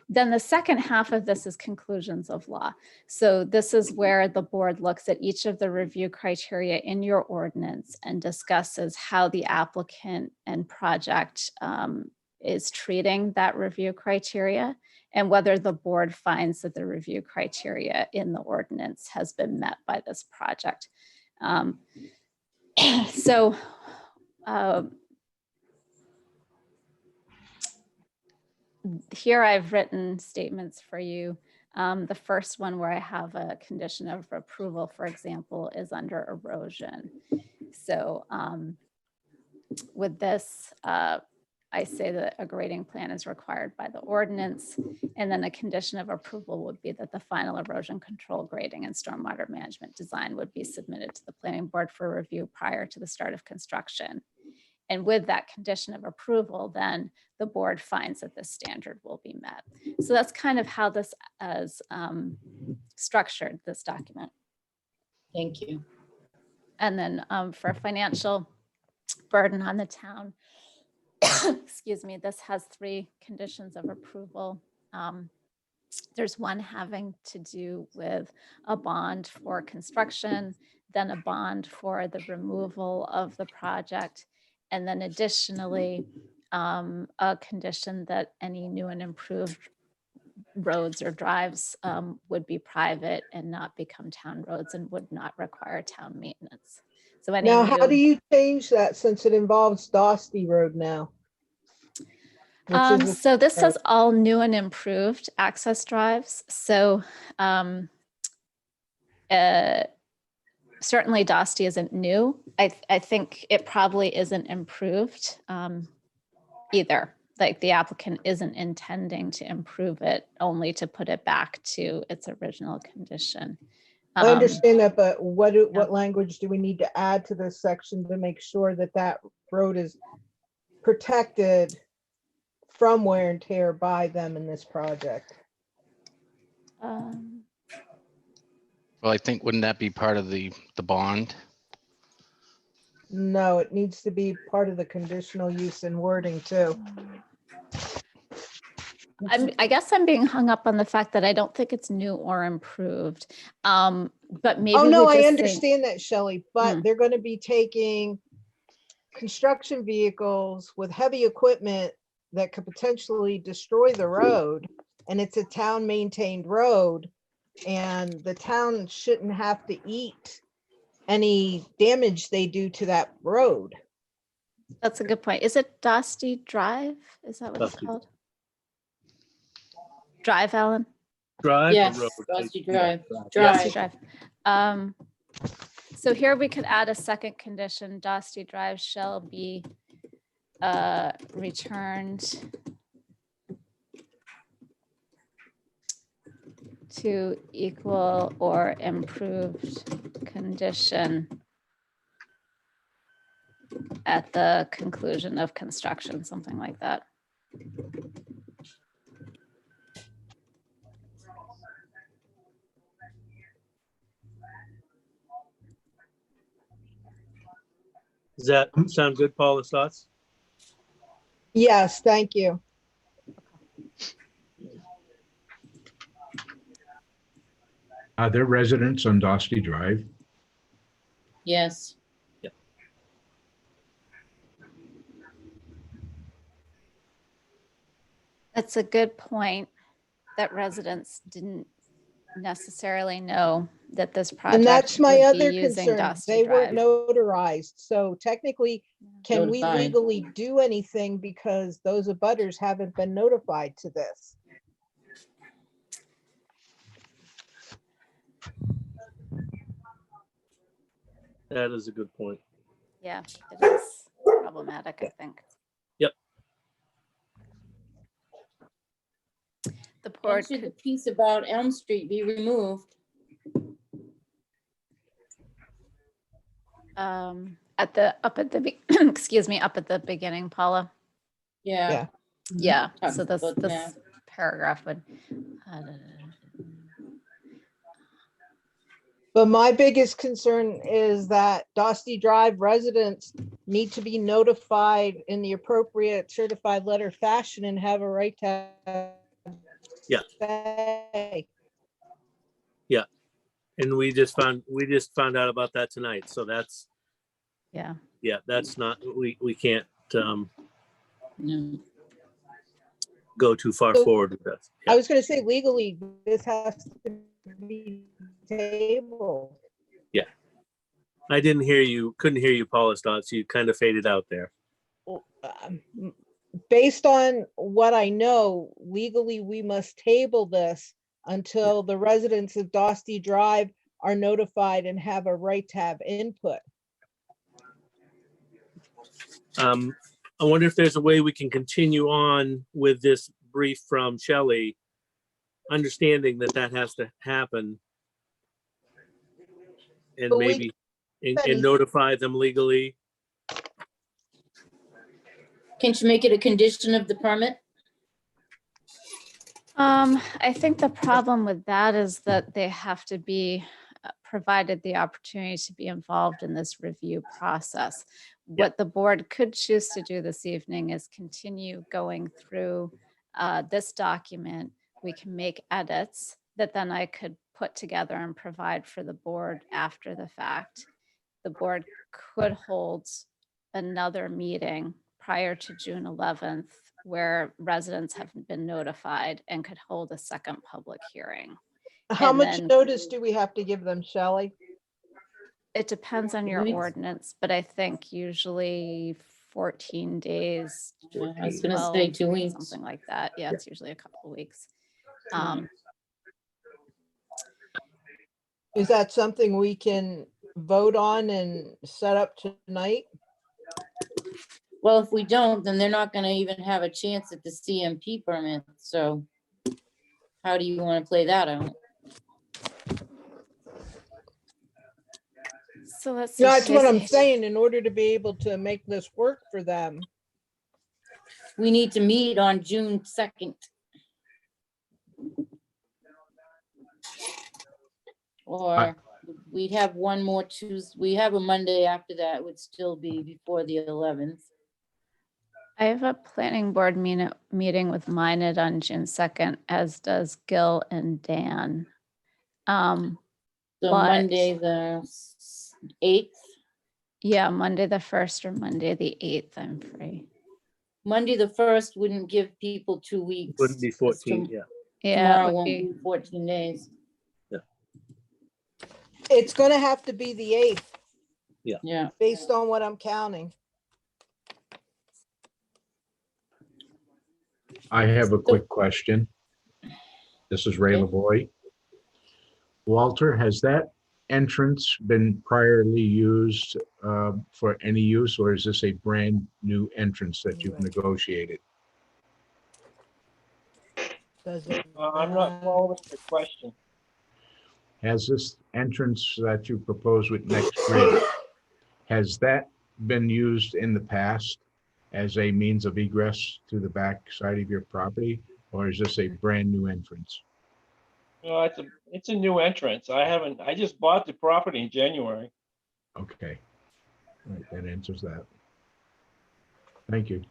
Then the second half of this is conclusions of law. So this is where the board looks at each of the review criteria in your ordinance and discusses how the applicant and project is treating that review criteria and whether the board finds that the review criteria in the ordinance has been met by this project. Here I've written statements for you. The first one where I have a condition of approval, for example, is under erosion. So with this, I say that a grading plan is required by the ordinance. And then a condition of approval would be that the final erosion control grading and stormwater management design would be submitted to the planning board for review prior to the start of construction. And with that condition of approval, then the board finds that this standard will be met. So that's kind of how this is structured, this document. Thank you. And then for financial burden on the town, excuse me, this has 3 conditions of approval. There's one having to do with a bond for construction, then a bond for the removal of the project, and then additionally, a condition that any new and improved roads or drives would be private and not become town roads and would not require town maintenance. So any Now, how new- do you change that since it involves Dostey Road now? Which is a- So this says all new and improved access drives. So certainly Dostey isn't new. I think it probably isn't improved either. Like the applicant isn't intending to improve it, only to put it back to its original condition. I Um, understand that, but what, yeah. what language do we need to add to this section to make sure that that road is protected from wear and tear by them in this project? um, Well, I think, wouldn't that be part of the bond? No, it needs to be part of the conditional use and wording too. I guess I'm being hung up on the fact that I don't think it's new or improved. But maybe Oh, we no, I just say, understand that, Shelley, but Hmm. they're gonna be taking construction vehicles with heavy equipment that could potentially destroy the road. And it's a town maintained road, and the town shouldn't have to eat any damage they do to that road. that's a good point. Is it Dusty Drive? Is that what it's Dusty. called? Drive, Alan? Drive or Yes, road? Dusty Yeah, Drive. Dusty Drive. Drive. So here we could add a second condition, Dusty Drive shall be returned to equal or improved condition at the conclusion of construction, something like that. Does that sound good, Paula's thoughts? Yes, thank you. Are there residents on Dosty Drive? Yes. That's a good point, that residents didn't necessarily know that this project And that's my would be other using concern. Dusty They weren't Drive. notarized. So technically, can we Notified. legally do anything because those abutters haven't been notified to this? That is a good point. Yeah, it is problematic, I think. Yep. The And board should the could, piece about Elm Street be removed? at the, up at the, excuse me, up at the beginning, Paula. Yeah. Yeah. Yeah, Talks so this, about the this map. paragraph would. But my biggest concern is that Dosty Drive residents need to be notified in the appropriate certified letter fashion and have a right to. Yeah. Say. And we just found out about that tonight. So that's, Yeah, yeah, that's not, we can't No. go too far So- forward with that. I was gonna say legally, this has to be tabled. I didn't hear you, couldn't hear you, Paula's thoughts. You kind of faded out there. Based on what I know, legally, we must table this until the residents of Dosty Drive are notified and have a right to have input. I wonder if there's a way we can continue on with this brief from Shelley, understanding that that has to happen. And But we- maybe, and notify them legally. Can't you make it a condition of the permit? I think the problem with that is that they have to be provided the opportunity to be involved in this review process. What the board could choose to do this evening is continue going through this document. We can make edits that then I could put together and provide for the board after the fact. The board could hold another meeting prior to June 11th where residents haven't been notified and could hold a second public hearing. How And much then- notice do we have to give them, Shelley? It depends on your Weeks? ordinance, but I think usually 14 days. Yeah, I was gonna say 12, 2 weeks. Something like that. Yeah, it's usually a couple of weeks. Um, Is that something we can vote on and set up tonight? Well, if we don't, then they're not gonna even have a chance at the CMP permit, so how do you wanna play that out? So let's see. That's what I'm today's- saying, in order to be able to make this work for them. We need to meet on June 2nd. Or we'd have one more Tuesday. We have a Monday after that, would still be before the 11th. I have a planning board meeting with Minot on June 2nd, as does Gil and Dan. So But- Monday, the 8th, Yeah, Monday the 1st or Monday the 8th, I'm free. Monday, the 1st wouldn't give people 2 weeks. Wouldn't be 'cause 14, yeah. Yeah, it Tomorrow would won't be- be 14 days. It's gonna have to be the 8th, Yeah. based on what I'm counting. I have a quick question. This is Ray Okay. Lavoy. Walter, has that entrance been priorly used for any use, or is this a brand new entrance that you've negotiated? I'm not following the question. Has this entrance that you propose with Next Grid, has that been used in the past as a means of egress to the back side of your property? Or is this a brand new entrance? No, it's a new entrance. I just bought the property in January. Okay. All right, that answers that. Thank you.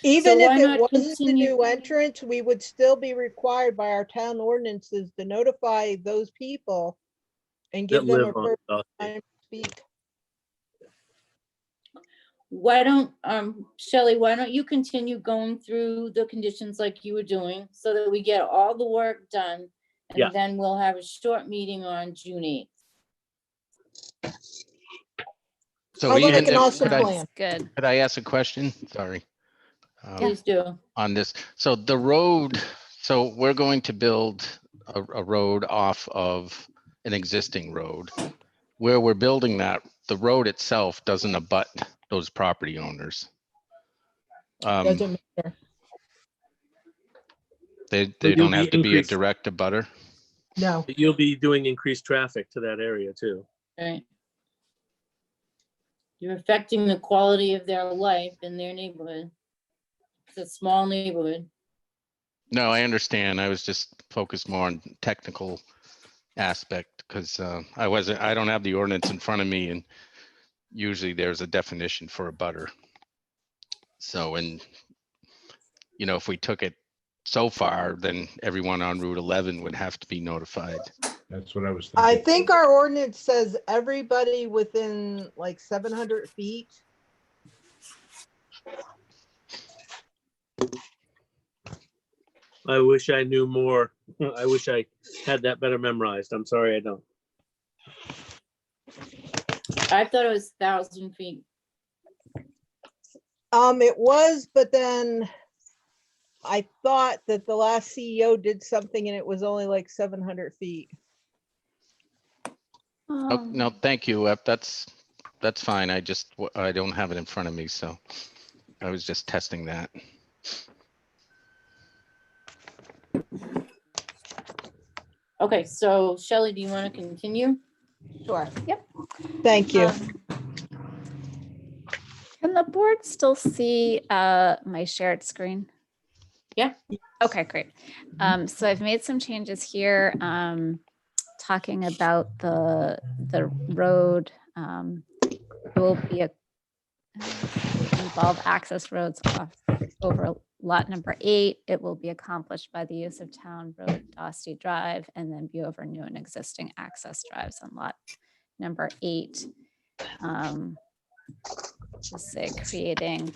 Even why if not it wasn't a continue- new entrance, we would still be required by our town ordinances to notify those people and That give them a live on perfect Dusty. time to speak. Why don't, Shelley, why don't you continue going through the conditions like you were doing so that we get all the work done? Yeah. And then we'll have a short meeting on June 8th. So Sounds like even an if- awesome could I- plan. Good. Could I ask a question? Sorry. Please do. On this, so the road, so we're going to build a road off of an existing road. Where we're building that, the road itself doesn't abut those property owners. Doesn't matter. They you'll don't be have to be a increased. direct abutter. No. You'll be doing increased traffic to that area too. Right. You're affecting the quality of their life in their neighborhood. It's a small neighborhood. No, I understand. I was just focused more on technical aspect because I don't have the ordinance in front of me, and usually there's a definition for a butter. So, and if we took it so far, then everyone on Route 11 would have to be notified. That's what I was I thinking. think our ordinance says everybody within like 700 feet. I wish I knew more. I wish I had that better memorized. I'm sorry I don't. I thought it was 1,000 feet. It was, but then I thought that the last CEO did something and it was only like 700 feet. Oh, no, thank you. That's fine. I don't have it in front of me, so I was just testing that. Okay, so Shelley, do you want to continue? Sure. Yep. Thank you. Can the board still see my shared screen? Yeah. Okay, great. So I've made some changes here, talking about the road. It will be involve access roads over lot number 8. It will be accomplished by the use of town road Dosty Drive and then be over new and existing access drives on lot number 8. Just say creating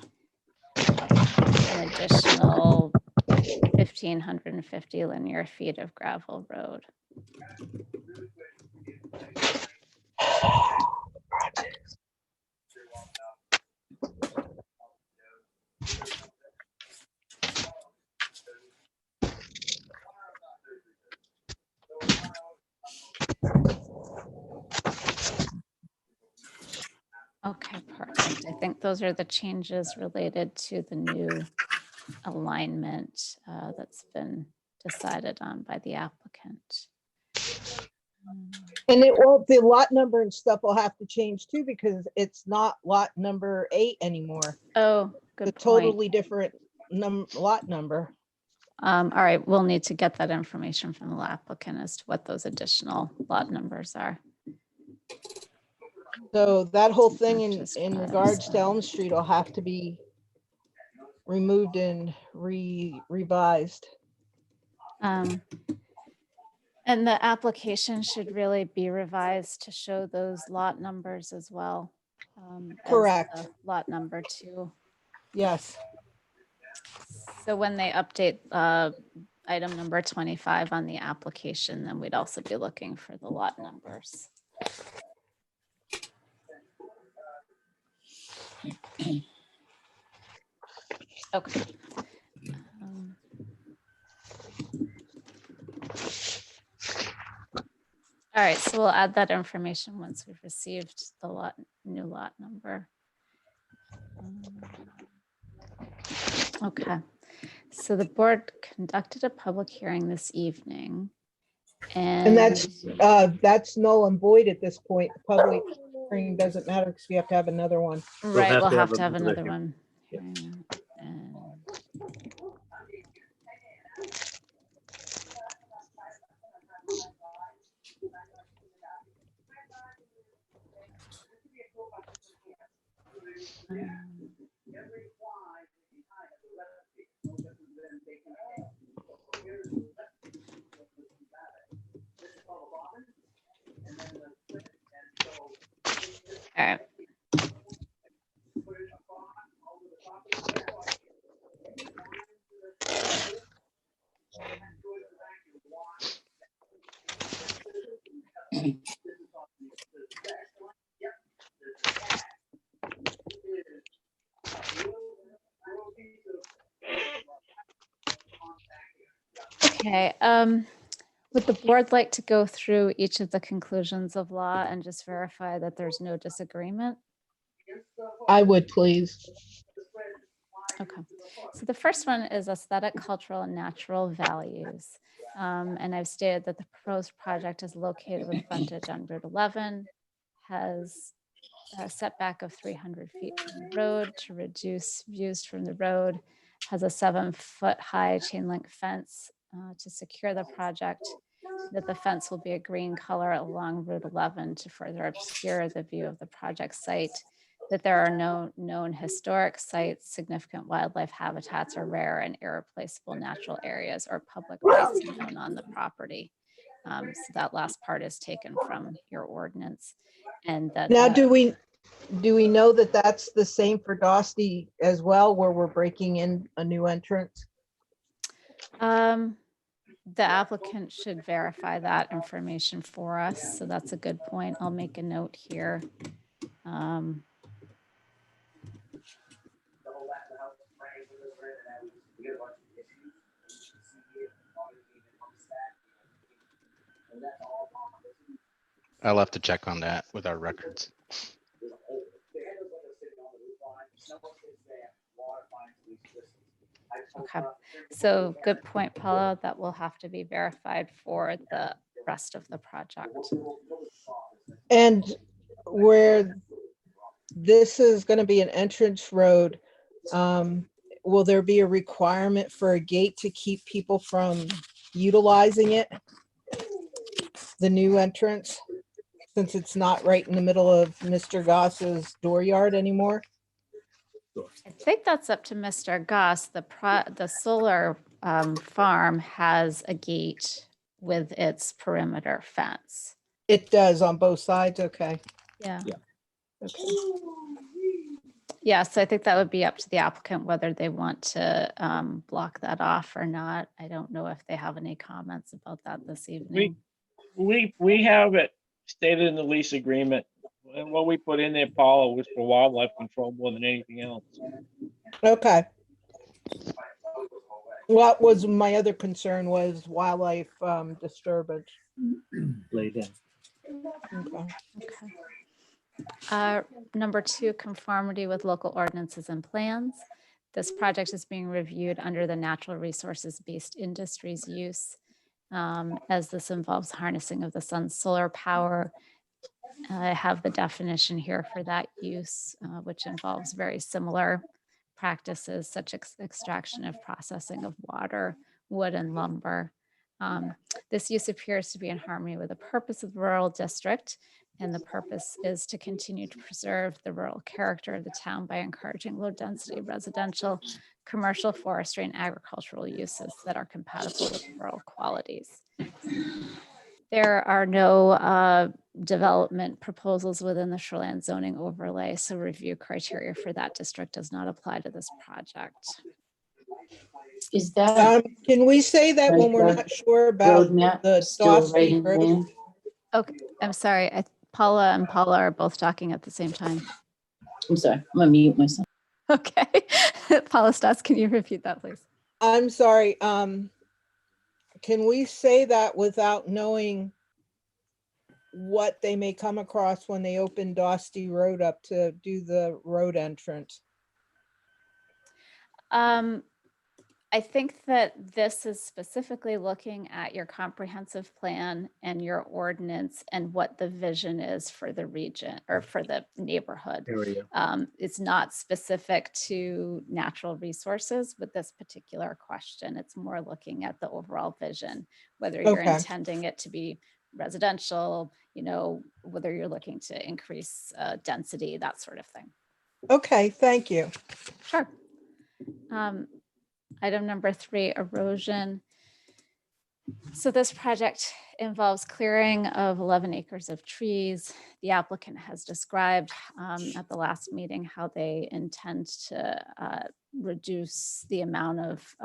an additional 1,550 linear feet of gravel road. Okay, perfect. I think those are the changes related to the new alignment that's been decided on by the applicant. And it will, the lot number and stuff will have to change too, because it's not lot number 8 anymore. Oh, The good point. totally different lot number. All right, we'll need to get that information from the applicant as to what those additional lot numbers are. So that whole thing Just in pass. regards to Elm Street will have to be removed and revised. And the application should really be revised to show those lot numbers as well. As Correct. the lot number 2. Yes. So when they update item number 25 on the application, then we'd also be looking for the lot numbers. Okay. All right, so we'll add that information once we've received the new lot number. Okay, so the board conducted a public hearing this evening. And that's null and void at this point. The public hearing doesn't matter because we have to have another one. Right, have we'll to have have to have another another one. Yeah. And- All right. Okay, would the board like to go through each of the conclusions of law and just verify that there's no disagreement? I would please. Okay, so the first one is aesthetic, cultural, and natural values. And I've stated that the proposed project is located with frontage on Route 11, has a setback of 300 feet from the road to reduce views from the road, has a 7-foot-high chain link fence to secure the project, that the fence will be a green color along Route 11 to further obscure the view of the project site, that there are no known historic sites, significant wildlife habitats, or rare and irreplaceable natural areas or public rights known on the property. So that last part is taken from your ordinance. And that Now, do we know that that's the same for Dosty as well, where we're breaking in a new entrance? the applicant should verify that information for us. So that's a good point. I'll make a note here. I'll have to check on that with our records. Okay, so good point, Paula. That will have to be verified for the rest of the project. And where this is going to be an entrance road, will there be a requirement for a gate to keep people from utilizing it? The new entrance, since it's not right in the middle of Mr. Goss's dooryard anymore? I think that's up to Mr. Goss. The solar farm has a gate with its perimeter fence. It does on both sides, okay. Yeah. Okay. Yeah, so I think that would be up to the applicant whether they want to block that off or not. I don't know if they have any comments about that this evening. We have it stated in the lease agreement. And what we put in there, Paula, was for wildlife control more than anything else. Okay. What was my other concern was wildlife disturbance. Laid in. Okay. Okay. Number 2, conformity with local ordinances and plans. This project is being reviewed under the natural resources based industries use. as this involves harnessing of the sun's solar power. I have the definition here for that use, which involves very similar practices such as extraction of processing of water, wood, and lumber. This use appears to be in harmony with the purpose of the rural district, and the purpose is to continue to preserve the rural character of the town by encouraging low-density residential, commercial, forestry, and agricultural uses that are compatible with rural qualities. There are no development proposals within the shoreline zoning overlay, so review criteria for that district does not apply to this project. Is that Can we say that when Like we're the not sure about roadmap the still right Dawsty in Road? there? Okay, I'm sorry. Paula and Paula are both talking at the same time. I'm sorry, I'm gonna mute myself. Okay. Paula Stas, can you repeat that, please? I'm sorry. Can we say that without knowing what they may come across when they open Dawsty Road up to do the road entrance? I think that this is specifically looking at your comprehensive plan and your ordinance and what the vision is for the region or for the neighborhood. Area. It's not specific to natural resources with this particular question. It's more looking at the overall vision, whether you're Okay. intending it to be residential, whether you're looking to increase density, that sort of thing. Okay, thank you. Sure. Item number 3, erosion. So this project involves clearing of 11 acres of trees. The applicant has described at the last meeting how they intend to reduce the amount of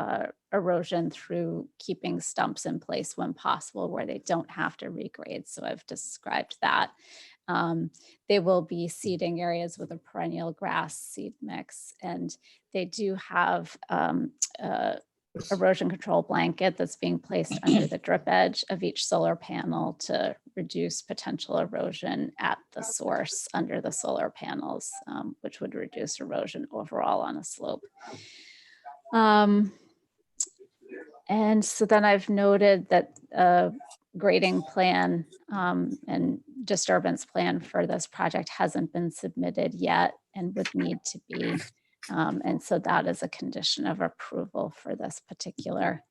erosion through keeping stumps in place when possible where they don't have to regrade. So I've described that. They will be seeding areas with a perennial grass seed mix, and they do have erosion control blanket that's being placed under the drip edge of each solar panel to reduce potential erosion at the source under the solar panels, which would reduce erosion overall on a slope. And so then I've noted that grading plan and disturbance plan for this project hasn't been submitted yet and would need to be. And so that is a condition of approval for this particular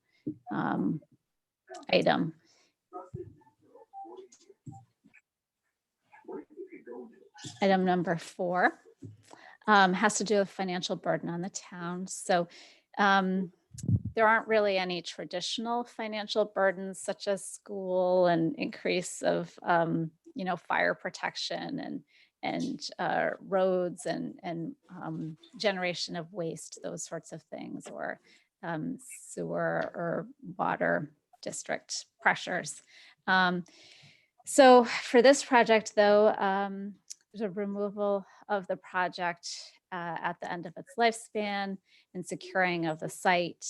item. Item number 4 has to do with financial burden on the town. So there aren't really any traditional financial burdens such as school and increase of fire protection and roads and generation of waste, those sorts of things, or sewer or water district pressures. So for this project, though, the removal of the project at the end of its lifespan and securing of the site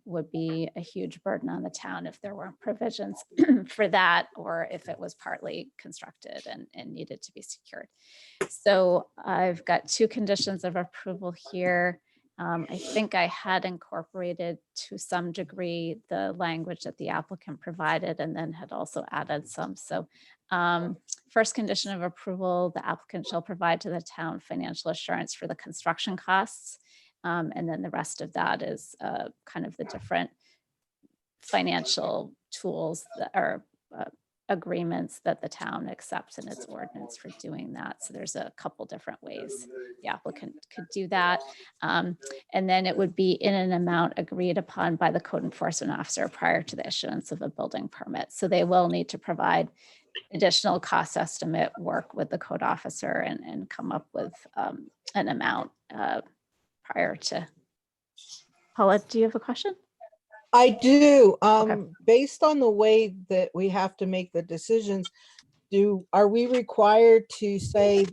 would be a huge burden on the town if there weren't provisions for that, or if it was partly constructed and needed to be secured. So I've got 2 conditions of approval here. I think I had incorporated to some degree the language that the applicant provided and then had also added some. So first condition of approval, the applicant shall provide to the town financial assurance for the construction costs. And then the rest of that is kind of the different financial tools that are agreements that the town accepts in its ordinance for doing that. So there's a couple different ways the applicant could do that. And then it would be in an amount agreed upon by the code enforcement officer prior to the issuance of a building permit. So they will need to provide additional cost estimate work with the code officer and come up with an amount prior to. Paula, do you have a question? I do. Okay. Based on the way that we have to make the decisions, are we required to say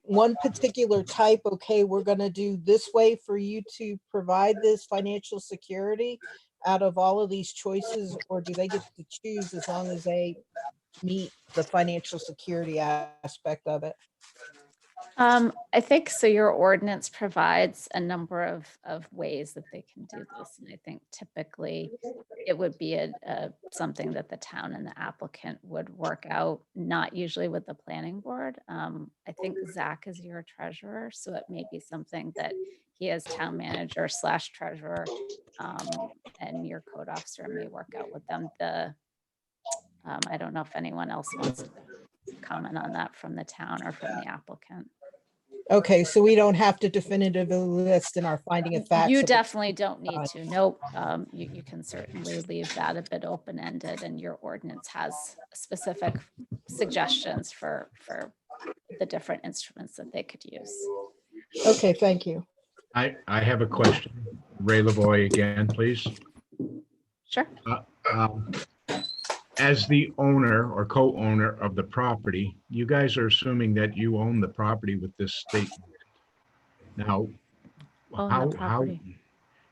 one particular type, okay, we're going to do this way for you to provide this financial security out of all of these choices, or do they get to choose as long as they meet the financial security aspect of it? I think so. Your ordinance provides a number of ways that they can do this. And I think typically it would be something that the town and the applicant would work out, not usually with the planning board. I think Zach is your treasurer, so it may be something that he as town manager / treasurer, and your code officer may work out with them. I don't know if anyone else wants to comment on that from the town or from the applicant. Okay, so we don't have to definitively list in our finding of facts. You of it. definitely don't need to. Nope. You can certainly leave that a bit open-ended, and your ordinance has specific suggestions for the different instruments that they could use. Okay, thank you. I have a question. Ray Lavoie again, please. Sure. As the owner or co-owner of the property, you guys are assuming that you own the property with this statement. Now, Own the how, property.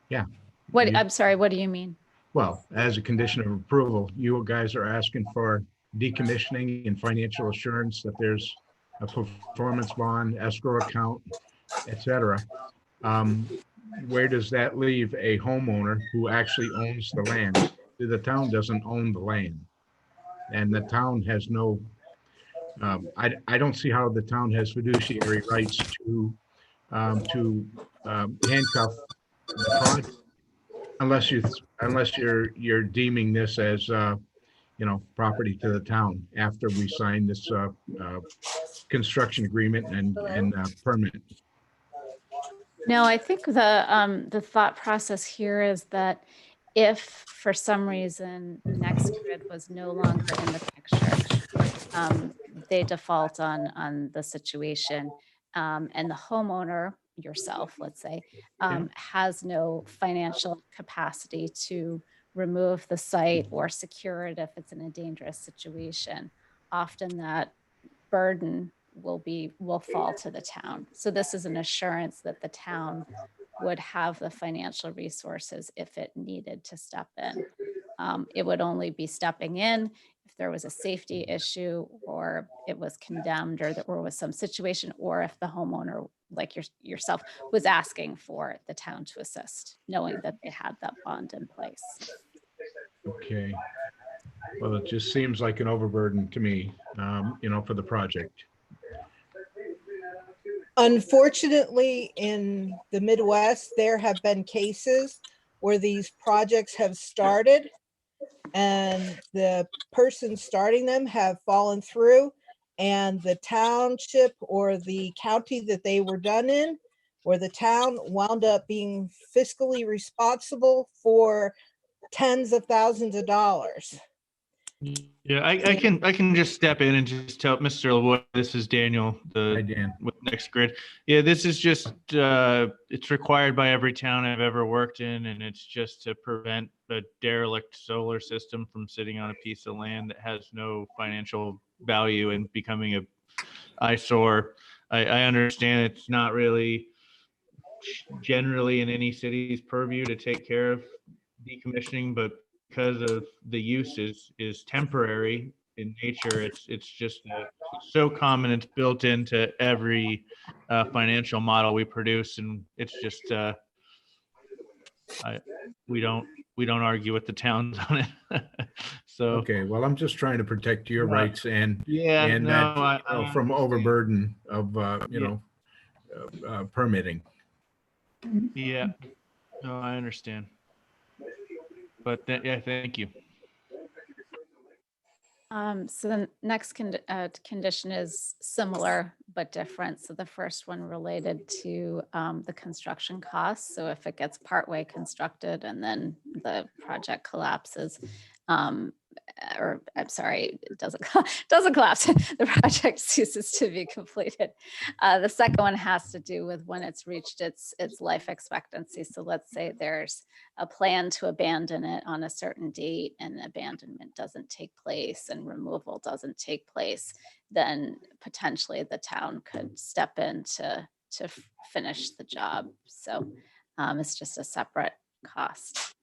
yeah. What, You- I'm sorry, what do you mean? well, as a condition of approval, you guys are asking for decommissioning and financial assurance that there's a performance bond, escrow account, et cetera. Where does that leave a homeowner who actually owns the land? The town doesn't own the land. And the town has no, I don't see how the town has fiduciary rights to handcuff the project unless you're deeming this as, property to the town after we sign this construction agreement and permit. No, I think the thought process here is that if for some reason NextGrid was no longer in the picture, they default on the situation, and the homeowner, yourself, let's say, has no financial capacity to remove the site or secure it if it's in a dangerous situation. Often that burden will fall to the town. So this is an assurance that the town would have the financial resources if it needed to step in. It would only be stepping in if there was a safety issue or it was condemned or there was some situation, or if the homeowner, like yourself, was asking for the town to assist, knowing that they had that bond in place. Okay. Well, it just seems like an overburden to me, for the project. Unfortunately, in the Midwest, there have been cases where these projects have started and the person starting them have fallen through, and the township or the county that they were done in, or the town, wound up being fiscally responsible for tens of thousands of dollars. Yeah, I can just step in and just tell Mr. Lavoie, this is Daniel, Hi, Dan. with NextGrid. Yeah, this is just, it's required by every town I've ever worked in, and it's just to prevent a derelict solar system from sitting on a piece of land that has no financial value and becoming a eyesore. I understand it's not really generally in any city's purview to take care of decommissioning, but because of the use is temporary in nature, it's just so common. It's built into every financial model we produce, and it's just we don't argue with the towns on it. So Okay, well, I'm just trying to protect your No. rights and yeah, and no, that I from understand. overburden of permitting. Yeah, no, I understand. But yeah, thank you. So the next condition is similar but different. So the first one related to the construction costs. So if it gets partway constructed and then the project collapses, or I'm sorry, it doesn't collapse. The project ceases to be completed. The second one has to do with when it's reached its life expectancy. So let's say there's a plan to abandon it on a certain date and abandonment doesn't take place and removal doesn't take place, then potentially the town could step in to finish the job. So it's just a separate cost.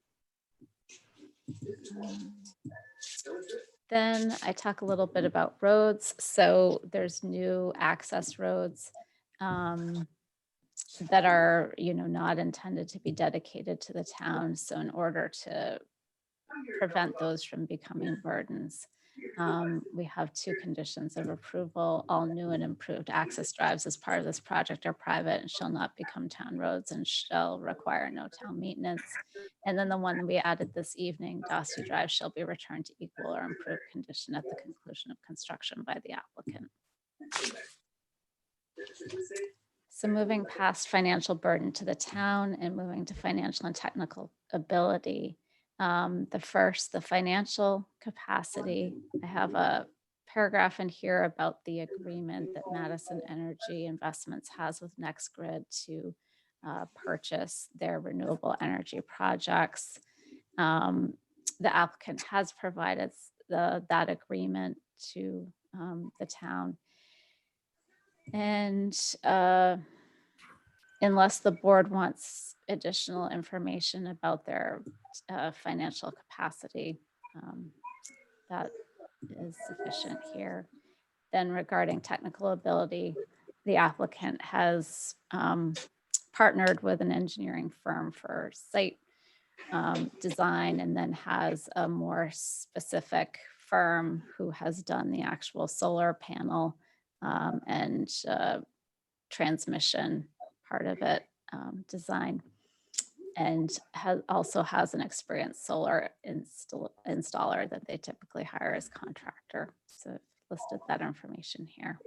Then I talk a little bit about roads. So there's new access roads that are, not intended to be dedicated to the town. So in order to prevent those from becoming burdens, we have 2 conditions of approval. All new and improved access drives as part of this project are private and shall not become town roads and shall require no town maintenance. And then the one we added this evening, Dosty Drive shall be returned to equal or improved condition at the conclusion of construction by the applicant. So moving past financial burden to the town and moving to financial and technical ability. The financial capacity, I have a paragraph in here about the agreement that Madison Energy Investments has with NextGrid to purchase their renewable energy projects. The applicant has provided that agreement to the town. And unless the board wants additional information about their financial capacity, that is sufficient here. Then regarding technical ability, the applicant has partnered with an engineering firm for site design, and then has a more specific firm who has done the actual solar panel and transmission part of it design, and also has an experienced solar installer that they typically hire as contractor. So I've listed that information here.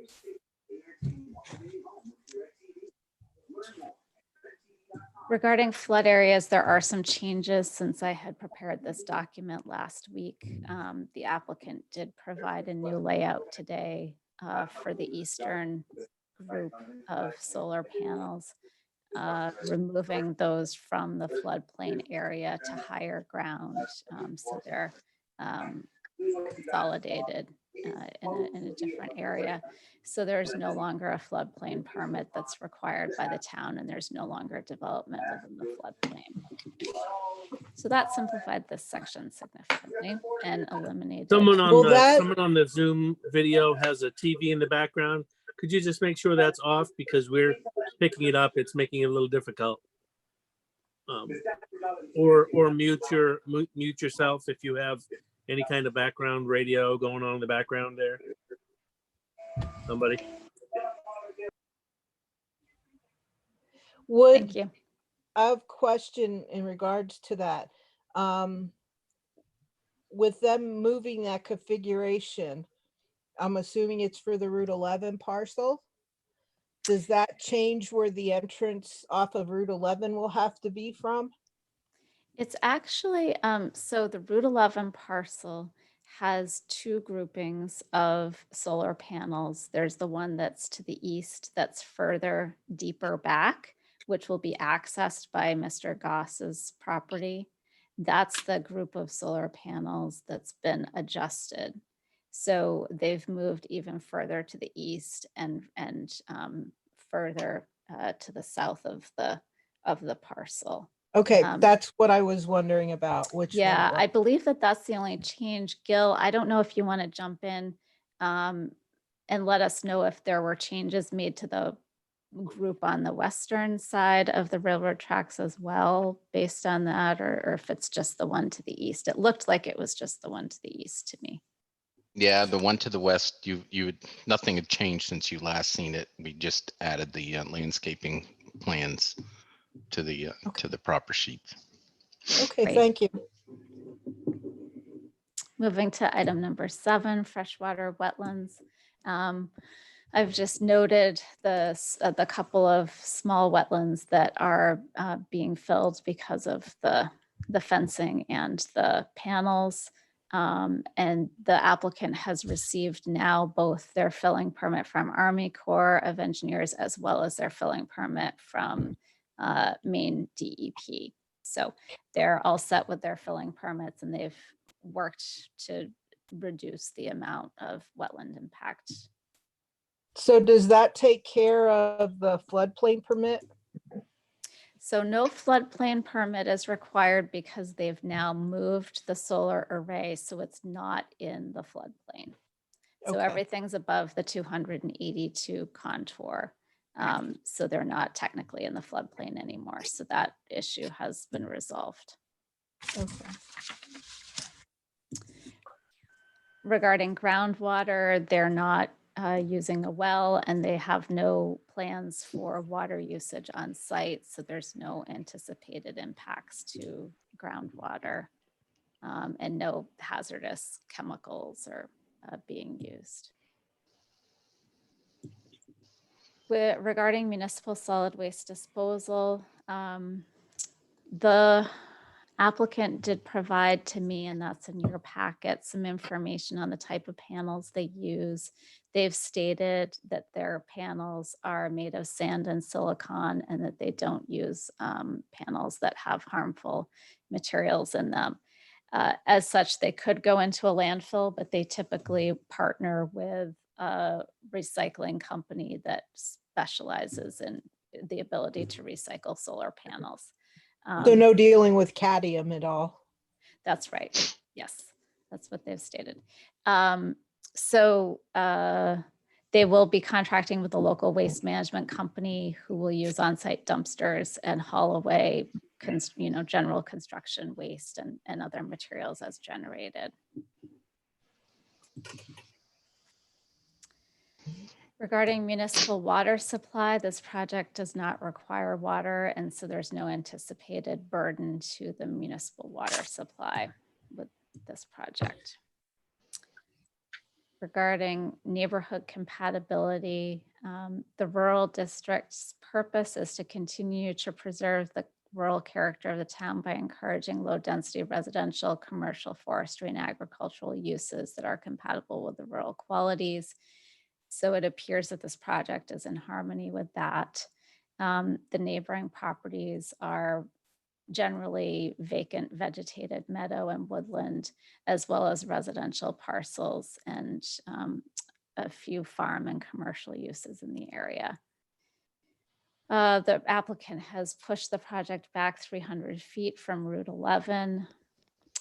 Regarding flood areas, there are some changes since I had prepared this document last week. The applicant did provide a new layout today for the eastern group of solar panels, removing those from the floodplain area to higher ground. So they're consolidated in a different area. So there's no longer a floodplain permit that's required by the town, and there's no longer development within the floodplain. So that simplified this section significantly and eliminated. Someone Well, that- on the Zoom video has a TV in the background. Could you just make sure that's off, because we're picking it up? It's making it a little difficult. Or mute yourself if you have any kind of background radio going on in the background there. Somebody. Would, Thank you. I have a question in regards to that. With them moving that configuration, I'm assuming it's for the Route 11 parcel. Does that change where the entrance off of Route 11 will have to be from? It's actually, so the Route 11 parcel has 2 groupings of solar panels. There's the one that's to the east that's further deeper back, which will be accessed by Mr. Goss's property. That's the group of solar panels that's been adjusted. So they've moved even further to the east and further to the south of the parcel. Okay, that's what I was wondering about, which one it Yeah, was. I believe that that's the only change. Gil, I don't know if you want to jump in and let us know if there were changes made to the group on the western side of the railroad tracks as well, based on that, or if it's just the one to the east. It looked like it was just the one to the east to me. Yeah, the one to the west, nothing had changed since you last seen it. We just added the landscaping plans to the proper sheets. Okay, Great. thank you. Moving to item number 7, freshwater wetlands. I've just noted the couple of small wetlands that are being filled because of the fencing and the panels. And the applicant has received now both their filling permit from Army Corps of Engineers as well as their filling permit from Maine DEP. So they're all set with their filling permits, and they've worked to reduce the amount of wetland impact. So does that take care of the floodplain permit? So no floodplain permit is required because they've now moved the solar array, so it's not in the floodplain. So Okay. everything's above the 282 contour. So they're not technically in the floodplain anymore. So that issue has been resolved. Okay. Regarding groundwater, they're not using a well, and they have no plans for water usage on site. So there's no anticipated impacts to groundwater, and no hazardous chemicals are being used. Regarding municipal solid waste disposal, the applicant did provide to me, and that's in your packet, some information on the type of panels they use. They've stated that their panels are made of sand and silicon, and that they don't use panels that have harmful materials in them. As such, they could go into a landfill, but they typically partner with a recycling company that specializes in the ability to recycle solar panels. So no dealing with cadmium at all. That's right. Yes, that's what they've stated. They will be contracting with a local waste management company who will use on-site dumpsters and haul away general construction waste and other materials as generated. Regarding municipal water supply, this project does not require water, and so there's no anticipated burden to the municipal water supply with this project. Regarding neighborhood compatibility, the rural district's purpose is to continue to preserve the rural character of the town by encouraging low-density residential, commercial, forestry, and agricultural uses that are compatible with the rural qualities. So it appears that this project is in harmony with that. The neighboring properties are generally vacant vegetated meadow and woodland, as well as residential parcels and a few farm and commercial uses in the area. The applicant has pushed the project back 300 feet from Route 11.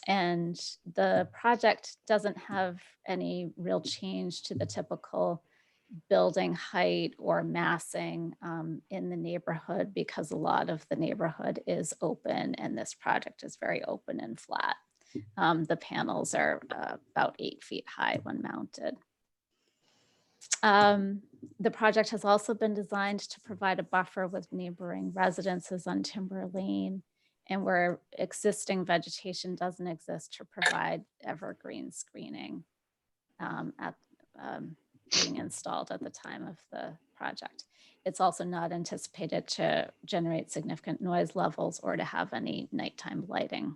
And the project doesn't have any real change to the typical building height or massing in the neighborhood, because a lot of the neighborhood is open and this project is very open and flat. The panels are about 8 feet high when mounted. The project has also been designed to provide a buffer with neighboring residences on Timber Lane, and where existing vegetation doesn't exist, to provide evergreen screening being installed at the time of the project. It's also not anticipated to generate significant noise levels or to have any nighttime lighting.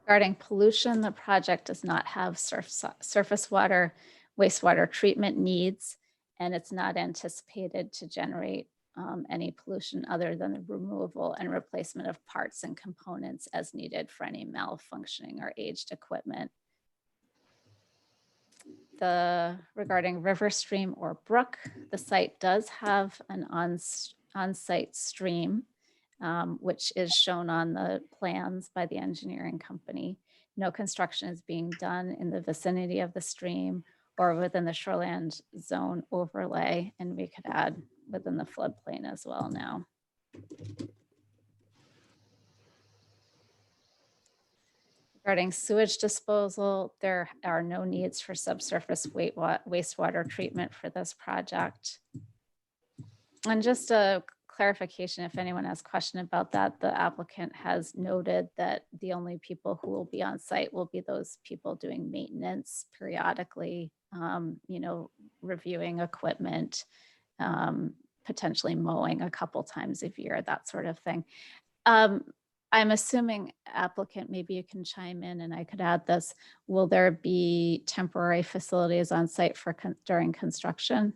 Regarding pollution, the project does not have surface water, wastewater treatment needs, and it's not anticipated to generate any pollution other than the removal and replacement of parts and components as needed for any malfunctioning or aged equipment. Regarding river, stream, or brook, the site does have an on-site stream, which is shown on the plans by the engineering company. No construction is being done in the vicinity of the stream or within the shoreland zone overlay, and we could add within the floodplain as well now. Regarding sewage disposal, there are no needs for subsurface wastewater treatment for this project. And just a clarification, if anyone has a question about that, the applicant has noted that the only people who will be on site will be those people doing maintenance periodically, reviewing equipment, potentially mowing a couple times a year, that sort of thing. I'm assuming, applicant, maybe you can chime in and I could add this. Will there be temporary facilities on site during construction?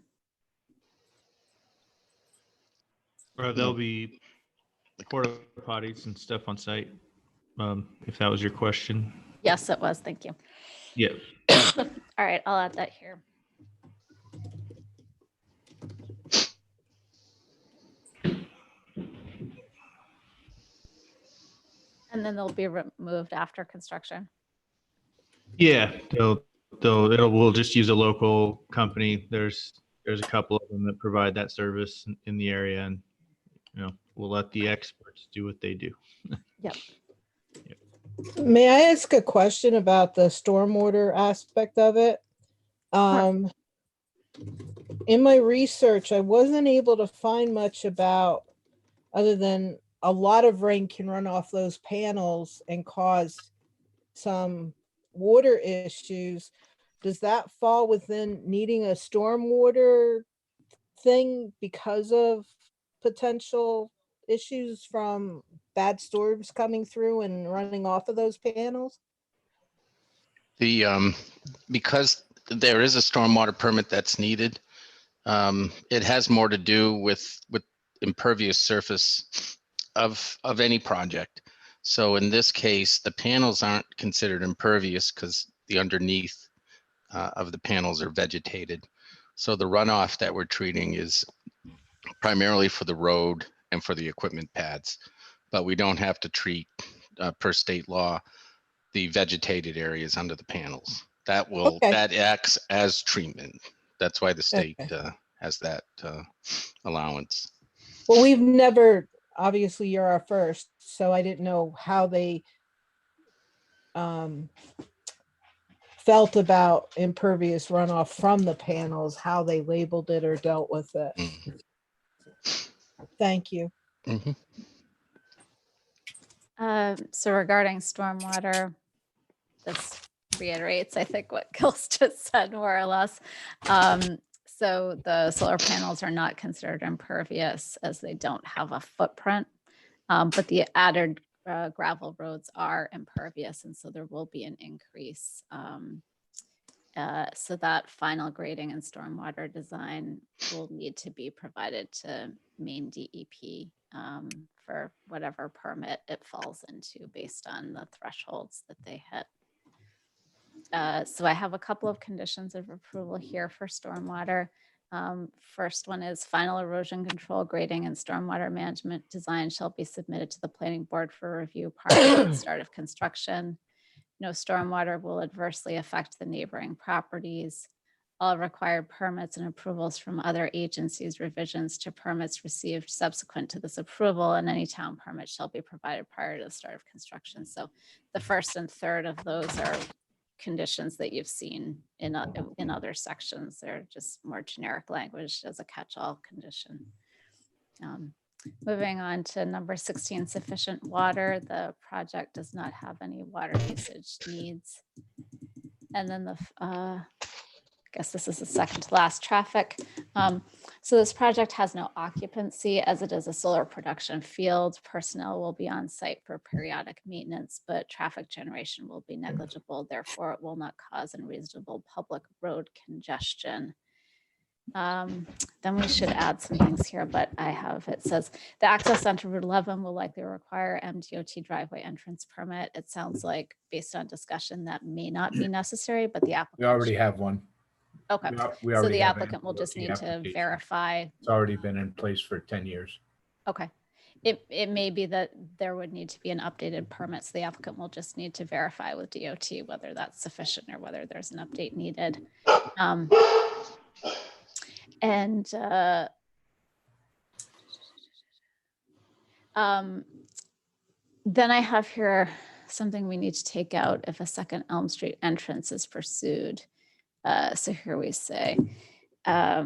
There'll be porta potties and stuff on site, if that was your question. Yes, it was. Thank you. Yeah. All right, I'll add that here. And then they'll be removed after construction. Yeah, they'll we'll just use a local company. There's a couple of them that provide that service in the area, and we'll let the experts do what they do. May I ask a question about the stormwater aspect of it? In my research, I wasn't able to find much about, other than a lot of rain can run off those panels and cause some water issues. Does that fall within needing a stormwater thing because of potential issues from bad storms coming through and running off of those panels? Because there is a stormwater permit that's needed, it has more to do with impervious surface of any project. So in this case, the panels aren't considered impervious because the underneath of the panels are vegetated. So the runoff that we're treating is primarily for the road and for the equipment pads, but we don't have to treat, per state law, the vegetated areas under the panels. That acts as treatment. That's why the state has that allowance. Well, we've never, obviously you're our first, so I didn't know how they felt about impervious runoff from the panels, how they labeled it or dealt with it. Thank you. Mhm. So regarding stormwater, this reiterates, I think, what Gil's just said, more or less. So the solar panels are not considered impervious as they don't have a footprint, but the added gravel roads are impervious, and so there will be an increase. So that final grading and stormwater design will need to be provided to Maine DEP for whatever permit it falls into based on the thresholds that they hit. So I have a couple of conditions of approval here for stormwater. First one is final erosion control, grading, and stormwater management design shall be submitted to the planning board for review prior to the start of construction. No stormwater will adversely affect the neighboring properties. All required permits and approvals from other agencies, revisions to permits received subsequent to this approval, and any town permit shall be provided prior to the start of construction. So the first and third of those are conditions that you've seen in other sections. They're just more generic language as a catch-all condition. Moving on to number 16, sufficient water. The project does not have any water usage needs. And then I guess this is the second to last, traffic. So this project has no occupancy as it is a solar production field. Personnel will be on site for periodic maintenance, but traffic generation will be negligible. Therefore, it will not cause unreasonable public road congestion. Then we should add some things here, but it says the access onto Route 11 will likely require MDOT driveway entrance permit. It sounds like based on discussion that may not be necessary, but the applicant. We already have one. Okay, We so already the have applicant will just MDOT need to application. verify. It's already been in place for 10 years. Okay. It may be that there would need to be an updated permit, so the applicant will just need to verify with DOT whether that's sufficient or whether there's an update needed. Then I have here something we need to take out if a second Elm Street entrance is pursued. So here we say, okay,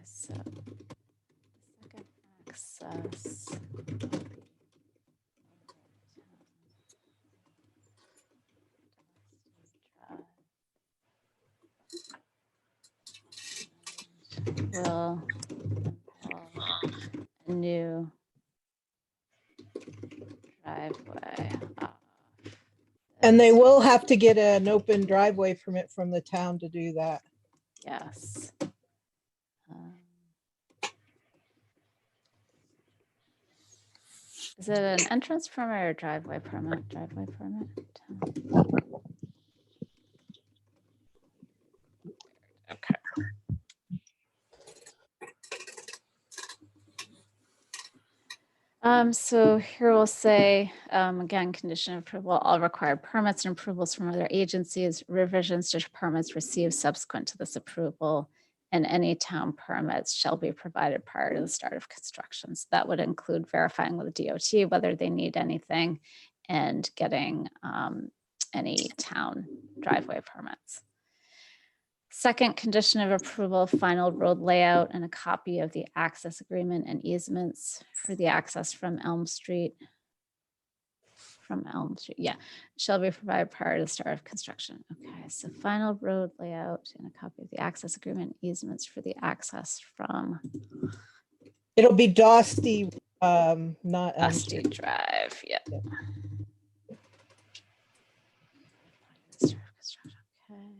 so second access. Will involve a new driveway. And they will have to get an open driveway permit from the town to do that. Yes. Is it an entrance permit or driveway permit? Driveway permit. Okay. So here we'll say, again, condition of approval, all required permits and approvals from other agencies, revisions to permits received subsequent to this approval, and any town permits shall be provided prior to the start of construction. So that would include verifying with the DOT whether they need anything and getting any town driveway permits. Second condition of approval, final road layout and a copy of the access agreement and easements for the access from Elm Street. Yeah, shall be provided prior to the start of construction. Okay, so final road layout and a copy of the access agreement easements for the access from It'll be Dusty, not. Dusty Drive, yeah. Okay.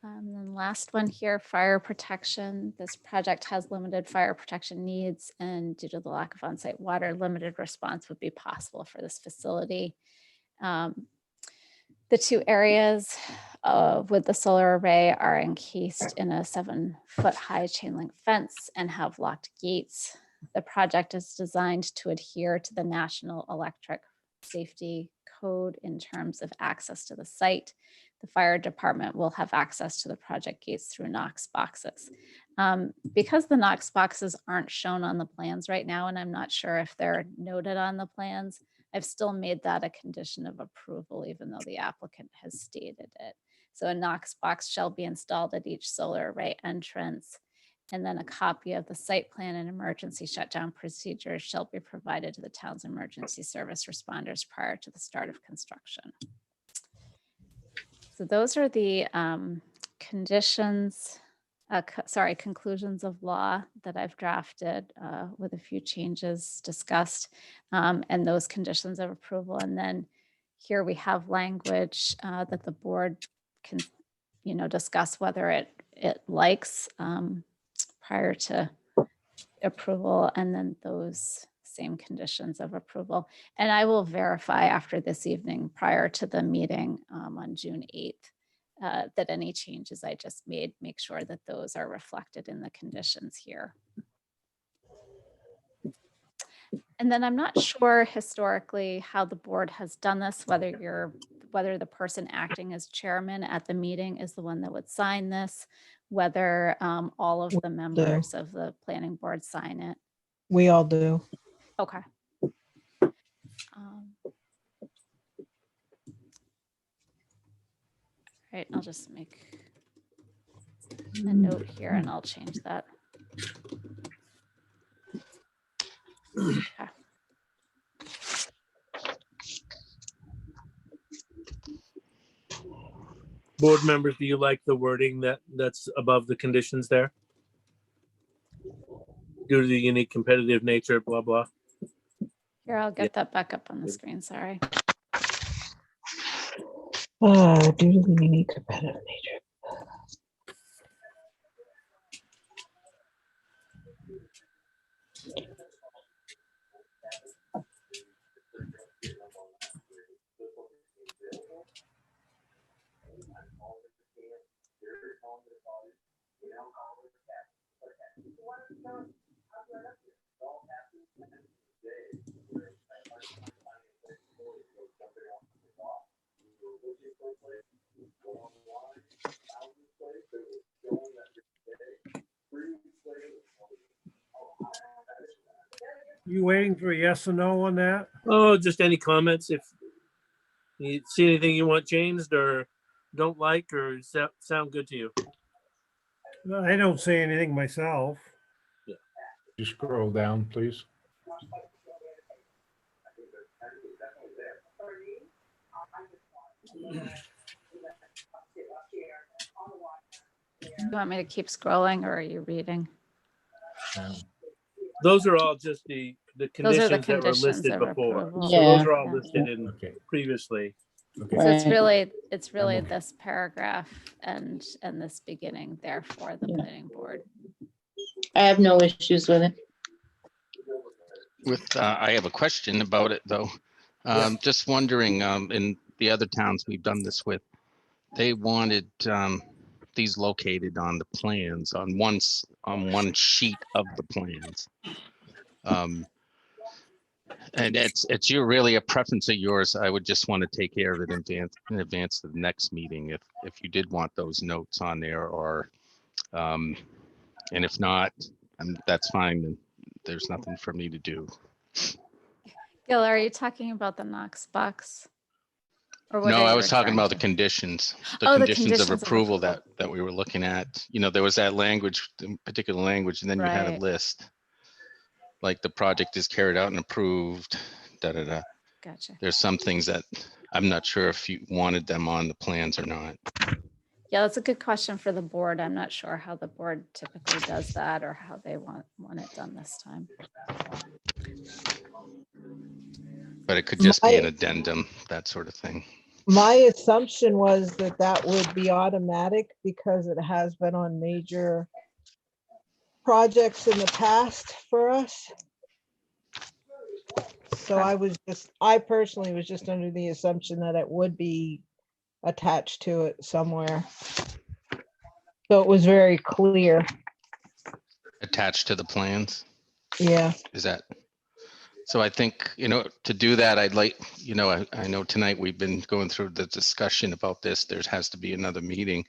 Then last one here, fire protection. This project has limited fire protection needs, and due to the lack of on-site water, limited response would be possible for this facility. The two areas with the solar array are encased in a 7-foot high chain link fence and have locked gates. The project is designed to adhere to the National Electric Safety Code in terms of access to the site. The fire department will have access to the project gates through Knox boxes. Because the Knox boxes aren't shown on the plans right now, and I'm not sure if they're noted on the plans, I've still made that a condition of approval, even though the applicant has stated it. So a Knox box shall be installed at each solar array entrance, and then a copy of the site plan and emergency shutdown procedures shall be provided to the town's emergency service responders prior to the start of construction. So those are the conclusions of law that I've drafted with a few changes discussed, and those conditions of approval. And then here we have language that the board can, discuss whether it likes prior to approval, and then those same conditions of approval. And I will verify after this evening, prior to the meeting on June 8th, that any changes I just made, make sure that those are reflected in the conditions here. And then I'm not sure historically how the board has done this, whether the person acting as chairman at the meeting is the one that would sign this, whether all of the members of the planning board sign it. We all do. Okay. Right, I'll just make a note here and I'll change that. Okay. Board members, do you like the wording that's above the conditions there? Due to the unique competitive nature, blah, blah. Here, I'll get that back up on the screen, sorry. Due to the unique competitive nature. You waiting for a yes or no on that? Oh, just any comments if you see anything you want changed or don't like or sound good to you. No, I don't say anything myself. You scroll down, please. You want me to keep scrolling or are you reading? Those are all just the Those are the conditions that were conditions listed of before. approval. So those are all Yeah. listed in Okay. previously. Okay. So it's Right. really this paragraph and this beginning there for the planning board. I have no issues with it. I have a question about it, though. Just wondering, in the other towns we've done this with, they wanted these located on the plans, on one sheet of the plans. And it's really a preference of yours. I would just want to take care of it in advance of the next meeting if you did want those notes on there or, and if not, that's fine. Then there's nothing for me to do. Gil, are you talking about the Knox box? Or what No, are I you was talking referring about the to? conditions, Oh, the conditions of conditions of approval approval. that we were looking at. You know, there was that language, particular language, and then you had a Right. list. Like the project is carried out and approved, da, da, da. Gotcha. There's some things that I'm not sure if you wanted them on the plans or not. Yeah, that's a good question for the board. I'm not sure how the board typically does that or how they want it done this time. But it could just be an My- addendum, that sort of thing. My assumption was that that would be automatic because it has been on major projects in the past for us. So I personally was just under the assumption that it would be attached to it somewhere. So it was very clear. Attached to the plans, Yeah. is that? So I think, you know, to do that, I'd like, you know, I know tonight we've been going through the discussion about this. There has to be another meeting.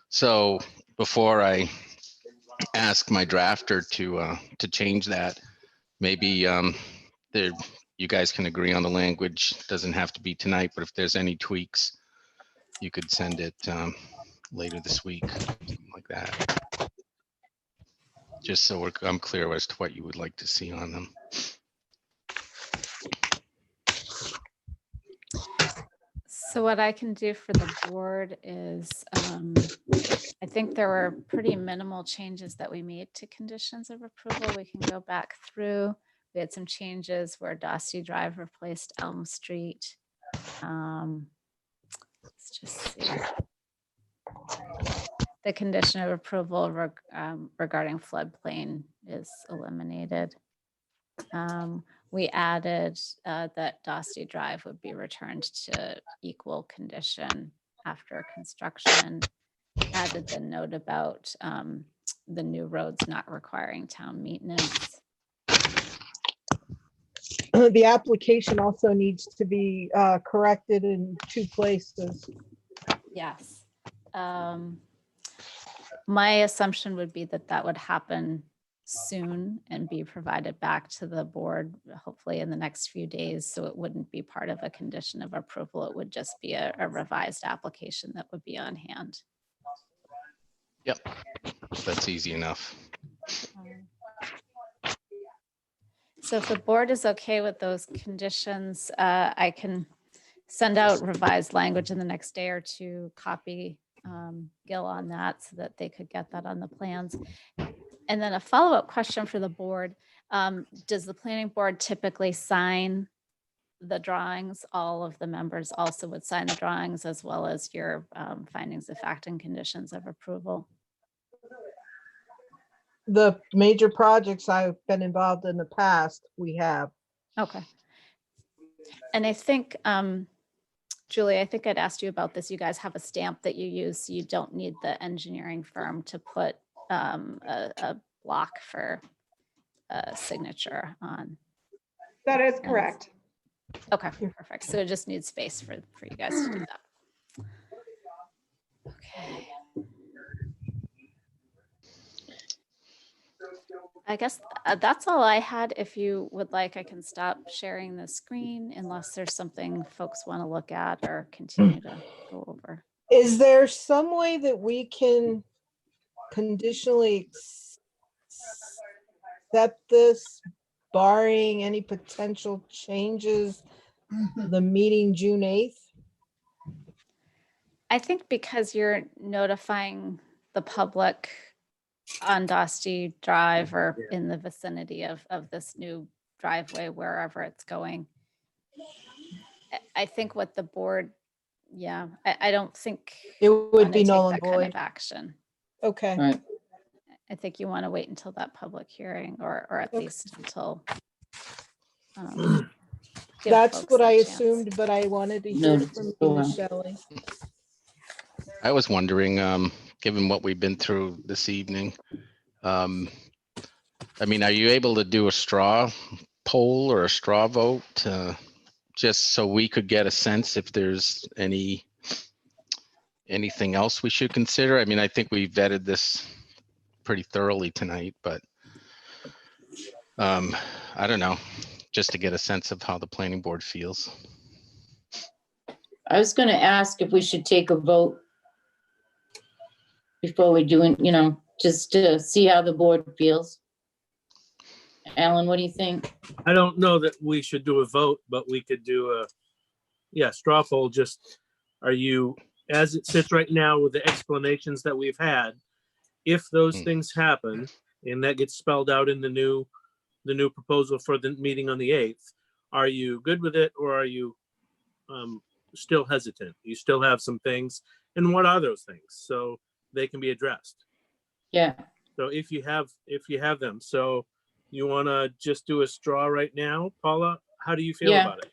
So before I ask my drafter to change that, maybe there, you guys can agree on the language. Doesn't have to be tonight, but if there's any tweaks, you could send it later this week, something like that. Just so I'm clear as to what you would like to see on them. So what I can do for the board is, I think there were pretty minimal changes that we made to conditions of approval. We can go back through. We had some changes where Dosty Drive replaced Elm Street. Let's just see. The condition of approval regarding floodplain is eliminated. We added that Dosty Drive would be returned to equal condition after construction. Added the note about the new roads not requiring town maintenance. The application also needs to be corrected in 2 places. Yes. My assumption would be that that would happen soon and be provided back to the board, hopefully in the next few days. So it wouldn't be part of a condition of approval. It would just be a revised application that would be on hand. Yep, that's easy enough. So if the board is okay with those conditions, I can send out revised language in the next day or two, copy Gil on that so that they could get that on the plans. And then a follow-up question for the board. Does the planning board typically sign the drawings? All of the members also would sign the drawings as well as your findings of fact and conditions of approval. The major projects I've been involved in the past, we have. Okay. And I think, Julie, I think I'd asked you about this. You guys have a stamp that you use, so you don't need the engineering firm to put a block for a signature on. That is Yes. correct. Okay, perfect. So it just needs space for you guys to do that. Okay. I guess that's all I had. If you would like, I can stop sharing the screen unless there's something folks want to look at or continue to go over. Is there some way that we can conditionally accept this, barring any potential changes, the meeting June 8th? I think because you're notifying the public on Dosty Drive or in the vicinity of this new driveway, wherever it's going. I think what the board, yeah, I don't think It wanna would be take null and that kind of void. action. Okay. Right. I think you want to wait until that public hearing or at Okay. least until. Give That's folks what a I chance. assumed, but I wanted to hear Noted from you, before. Shelley. I was wondering, given what we've been through this evening, I mean, are you able to do a straw poll or a straw vote, just so we could get a sense if there's anything else we should consider? I mean, I think we vetted this pretty thoroughly tonight, but I don't know, just to get a sense of how the planning board feels. I was gonna ask if we should take a vote before we do it, just to see how the board feels. Alan, what do you think? I don't know that we should do a vote, but we could do straw poll. Just, are you, as it sits right now with the explanations that we've had, if those things happen and that gets spelled out in the new proposal for the meeting on the 8th, are you good with it, or are you still hesitant? You still have some things, and what are those things? So they can be addressed. Yeah, So if you have them, so you want to just do a straw right now, Paula? How do you feel Yeah. about it?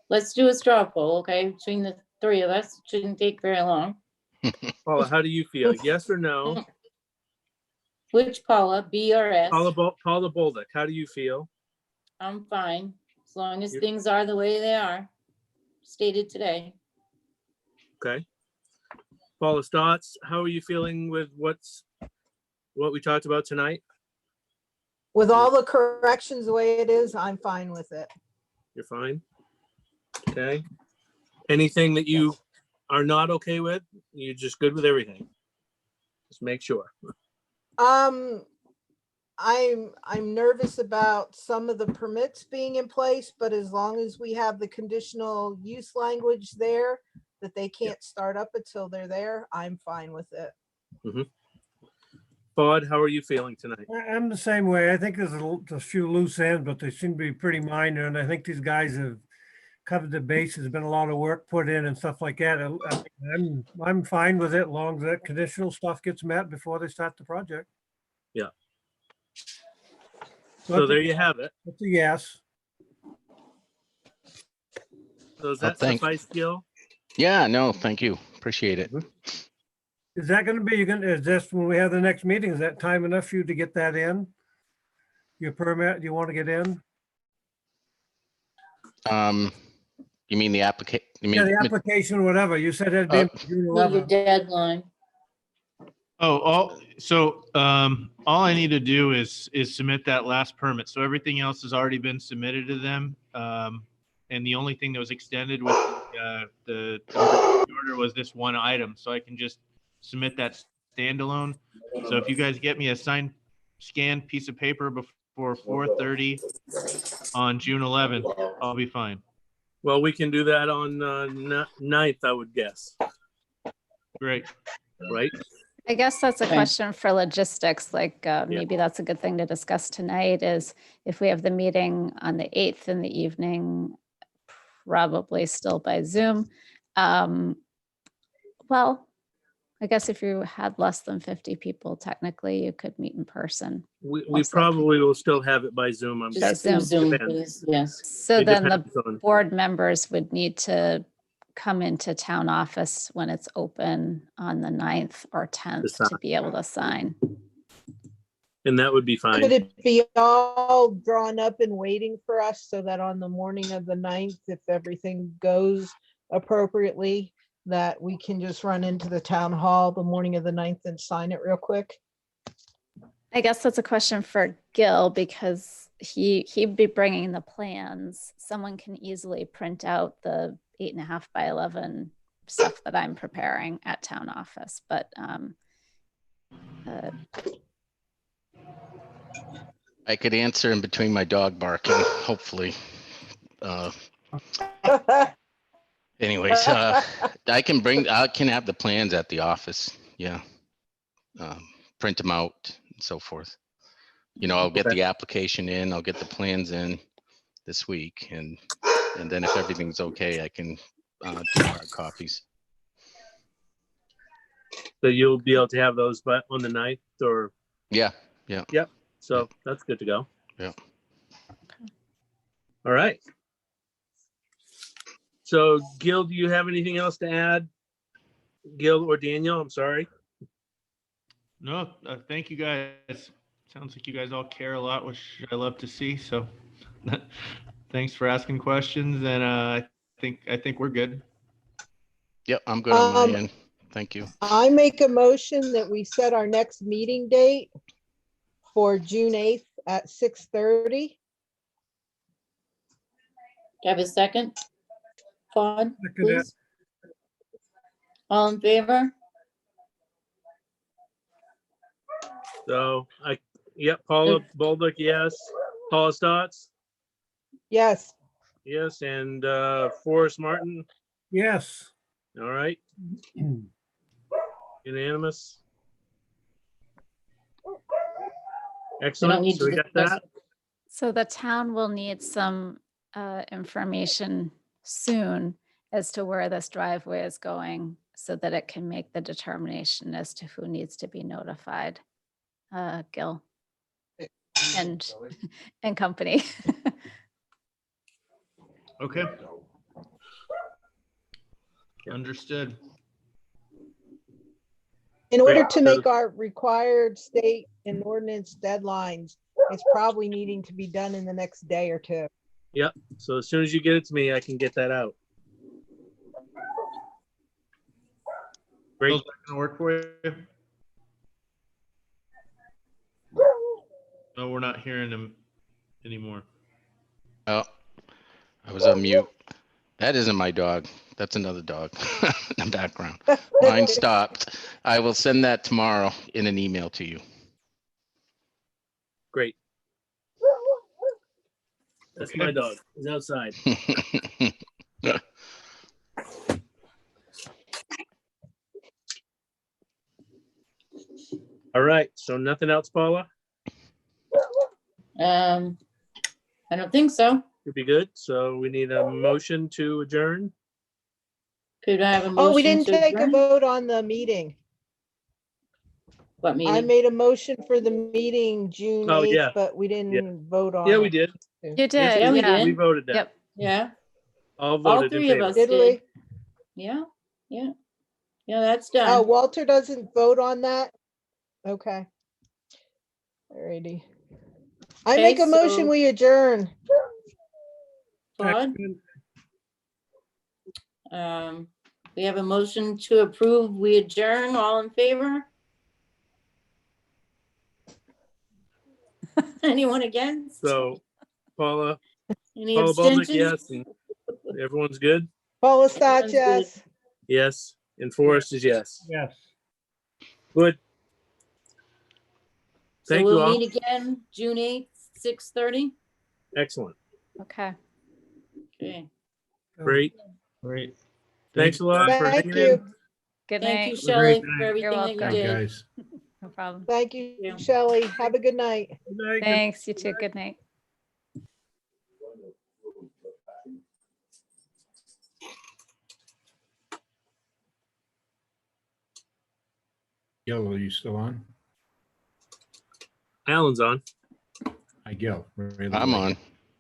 let's do a straw poll, okay, between the three of us. Shouldn't take very long. Paula, how do you feel? Yes or no? Which Paula, B or S? Paula Bolduc, how do you feel? I'm fine, as long as You- things are the way they are stated today. Okay. Paula's thoughts, how are you feeling with what we talked about tonight? With all the corrections the way it is, I'm fine with it. You're fine? Okay. Anything that you are not okay with? You're just good with everything? Just make sure. I'm nervous about some of the permits being in place, but as long as we have the conditional use language there, that they can't start up until they're there, I'm fine with it. Bud, how are you feeling tonight? I'm the same way. I think there's a few loose ends, but they seem to be pretty minor. And I think these guys have covered the bases. There's been a lot of work put in and stuff like that. I'm fine with it, as long as that conditional stuff gets met before they start the project. Yeah. So So there you have it. It's a yes. So does that thank- suffice, Gil? Yeah, no, thank you. Appreciate it. Is that gonna be, is this, when we have the next meeting, is that time enough for you to get that in? Your permit, you want to get in? You mean the application? You Yeah, mean, the application, whatever. You said it'd be June Need a 11th. deadline. Oh, all I need to do is submit that last permit. So everything else has already been submitted to them. And the only thing that was extended with the order was this one item. So I can just submit that standalone. So if you guys get me a signed, scanned piece of paper before 4:30 on June 11th, I'll be fine. Well, we can do that on 9th, I would guess, Great. right? I guess that's a Okay. question for logistics, like maybe that's a good thing to discuss tonight is if we have the meeting on the 8th in the evening, probably still by Zoom. Well, I guess if you had less than 50 people, technically you could meet in person. We Most probably will still have it by Zoom. I'm By Just do guessing. Zoom. Zoom, Depends. please, yes. So It then the depends on- board members would need to come into town office when it's open on the 9th or 10th to sign. be able to sign. And that would be Could fine. it be all drawn up and waiting for us so that on the morning of the 9th, if everything goes appropriately, that we can just run into the town hall the morning of the 9th and sign it real quick? I guess that's a question for Gil because he'd be bringing the plans. Someone can easily print out the 8.5 by 11 stuff that I'm preparing at town office, but I could answer in between my dog barking, hopefully. Anyways, I can have the plans at the office. Yeah. Print them out and so forth. I'll get Okay. the application in, I'll get the plans in this week, and then if everything's okay, I can do hard copies. So you'll be able to have those but on the 9th or, Yeah. so that's good to go. Yeah. All right. So Gil, do you have anything else to add? Gil or Daniel, I'm sorry. No, thank you guys. Sounds like you guys all care a lot, which I love to see. So thanks for asking questions. And I think we're good. Yep, I'm good on my Um, end. Thank you. I make a motion that we set our next meeting date for June 8th at 6:30. Do I have a second? Claude, Second it. please. All in favor? So yep, Paula Bolduc, yes. Paula Stotts, Yes, yes, and Forrest Martin, Yes. all right. Unanimous. Excellent. need So to we got discuss- that. So the town will need some information soon as to where this driveway is going so that it can make the determination as to who needs to be notified. Gil and company. Okay. Understood. in order Great. to make our required state and ordinance deadlines, it's probably needing to be done in the next day or two. Yep. So as soon as you get it to me, I can get that out. Great. Bill's not gonna work for you? No, we're not hearing him anymore. Oh, I was on mute. That isn't my dog. That's another dog in the background. Mine stopped. I will send that tomorrow in an email to you. Great. That's my dog. He's outside. All right. So nothing else, Paula? I don't think so. Could be good. So we need a motion to adjourn. Could I have a motion? Oh, we didn't to take a adjourn? vote on the meeting. What I meeting? made a motion for the meeting June Oh, 8th, yeah. but we didn't vote on Yeah, we it. did. You Yes, did, Yeah, we yeah. did. We voted that. Yep. Yeah, All all voted in three of favor. us Did we? did. Yeah, yeah. Yeah, that's Oh, done. Walter doesn't vote on that? Okay. Alrighty. I Okay, make a motion, so- we adjourn. Claude, Excellent. we have a motion to approve. We adjourn. All in favor? Anyone against? So Paula Any Bolduc, abstentions? yes. And everyone's good? Paula Stotts, Sounds good. yes. Yes. And Forrest is yes. Yes. Good. So Thank you we'll all. meet again, June 8th, 6:30. Excellent. Okay. Okay. Great. Great. Thanks a lot for Thank hanging you. in. Good Thank you, night. Shelley, great for everything that you welcome. Hey, did. guys. No problem. Thank you, Yeah. Shelley. Have a good night. Good night. Thanks, you too. Good night. Gil, are you still on? Alan's on. Hi, Gil. Really I'm late. on.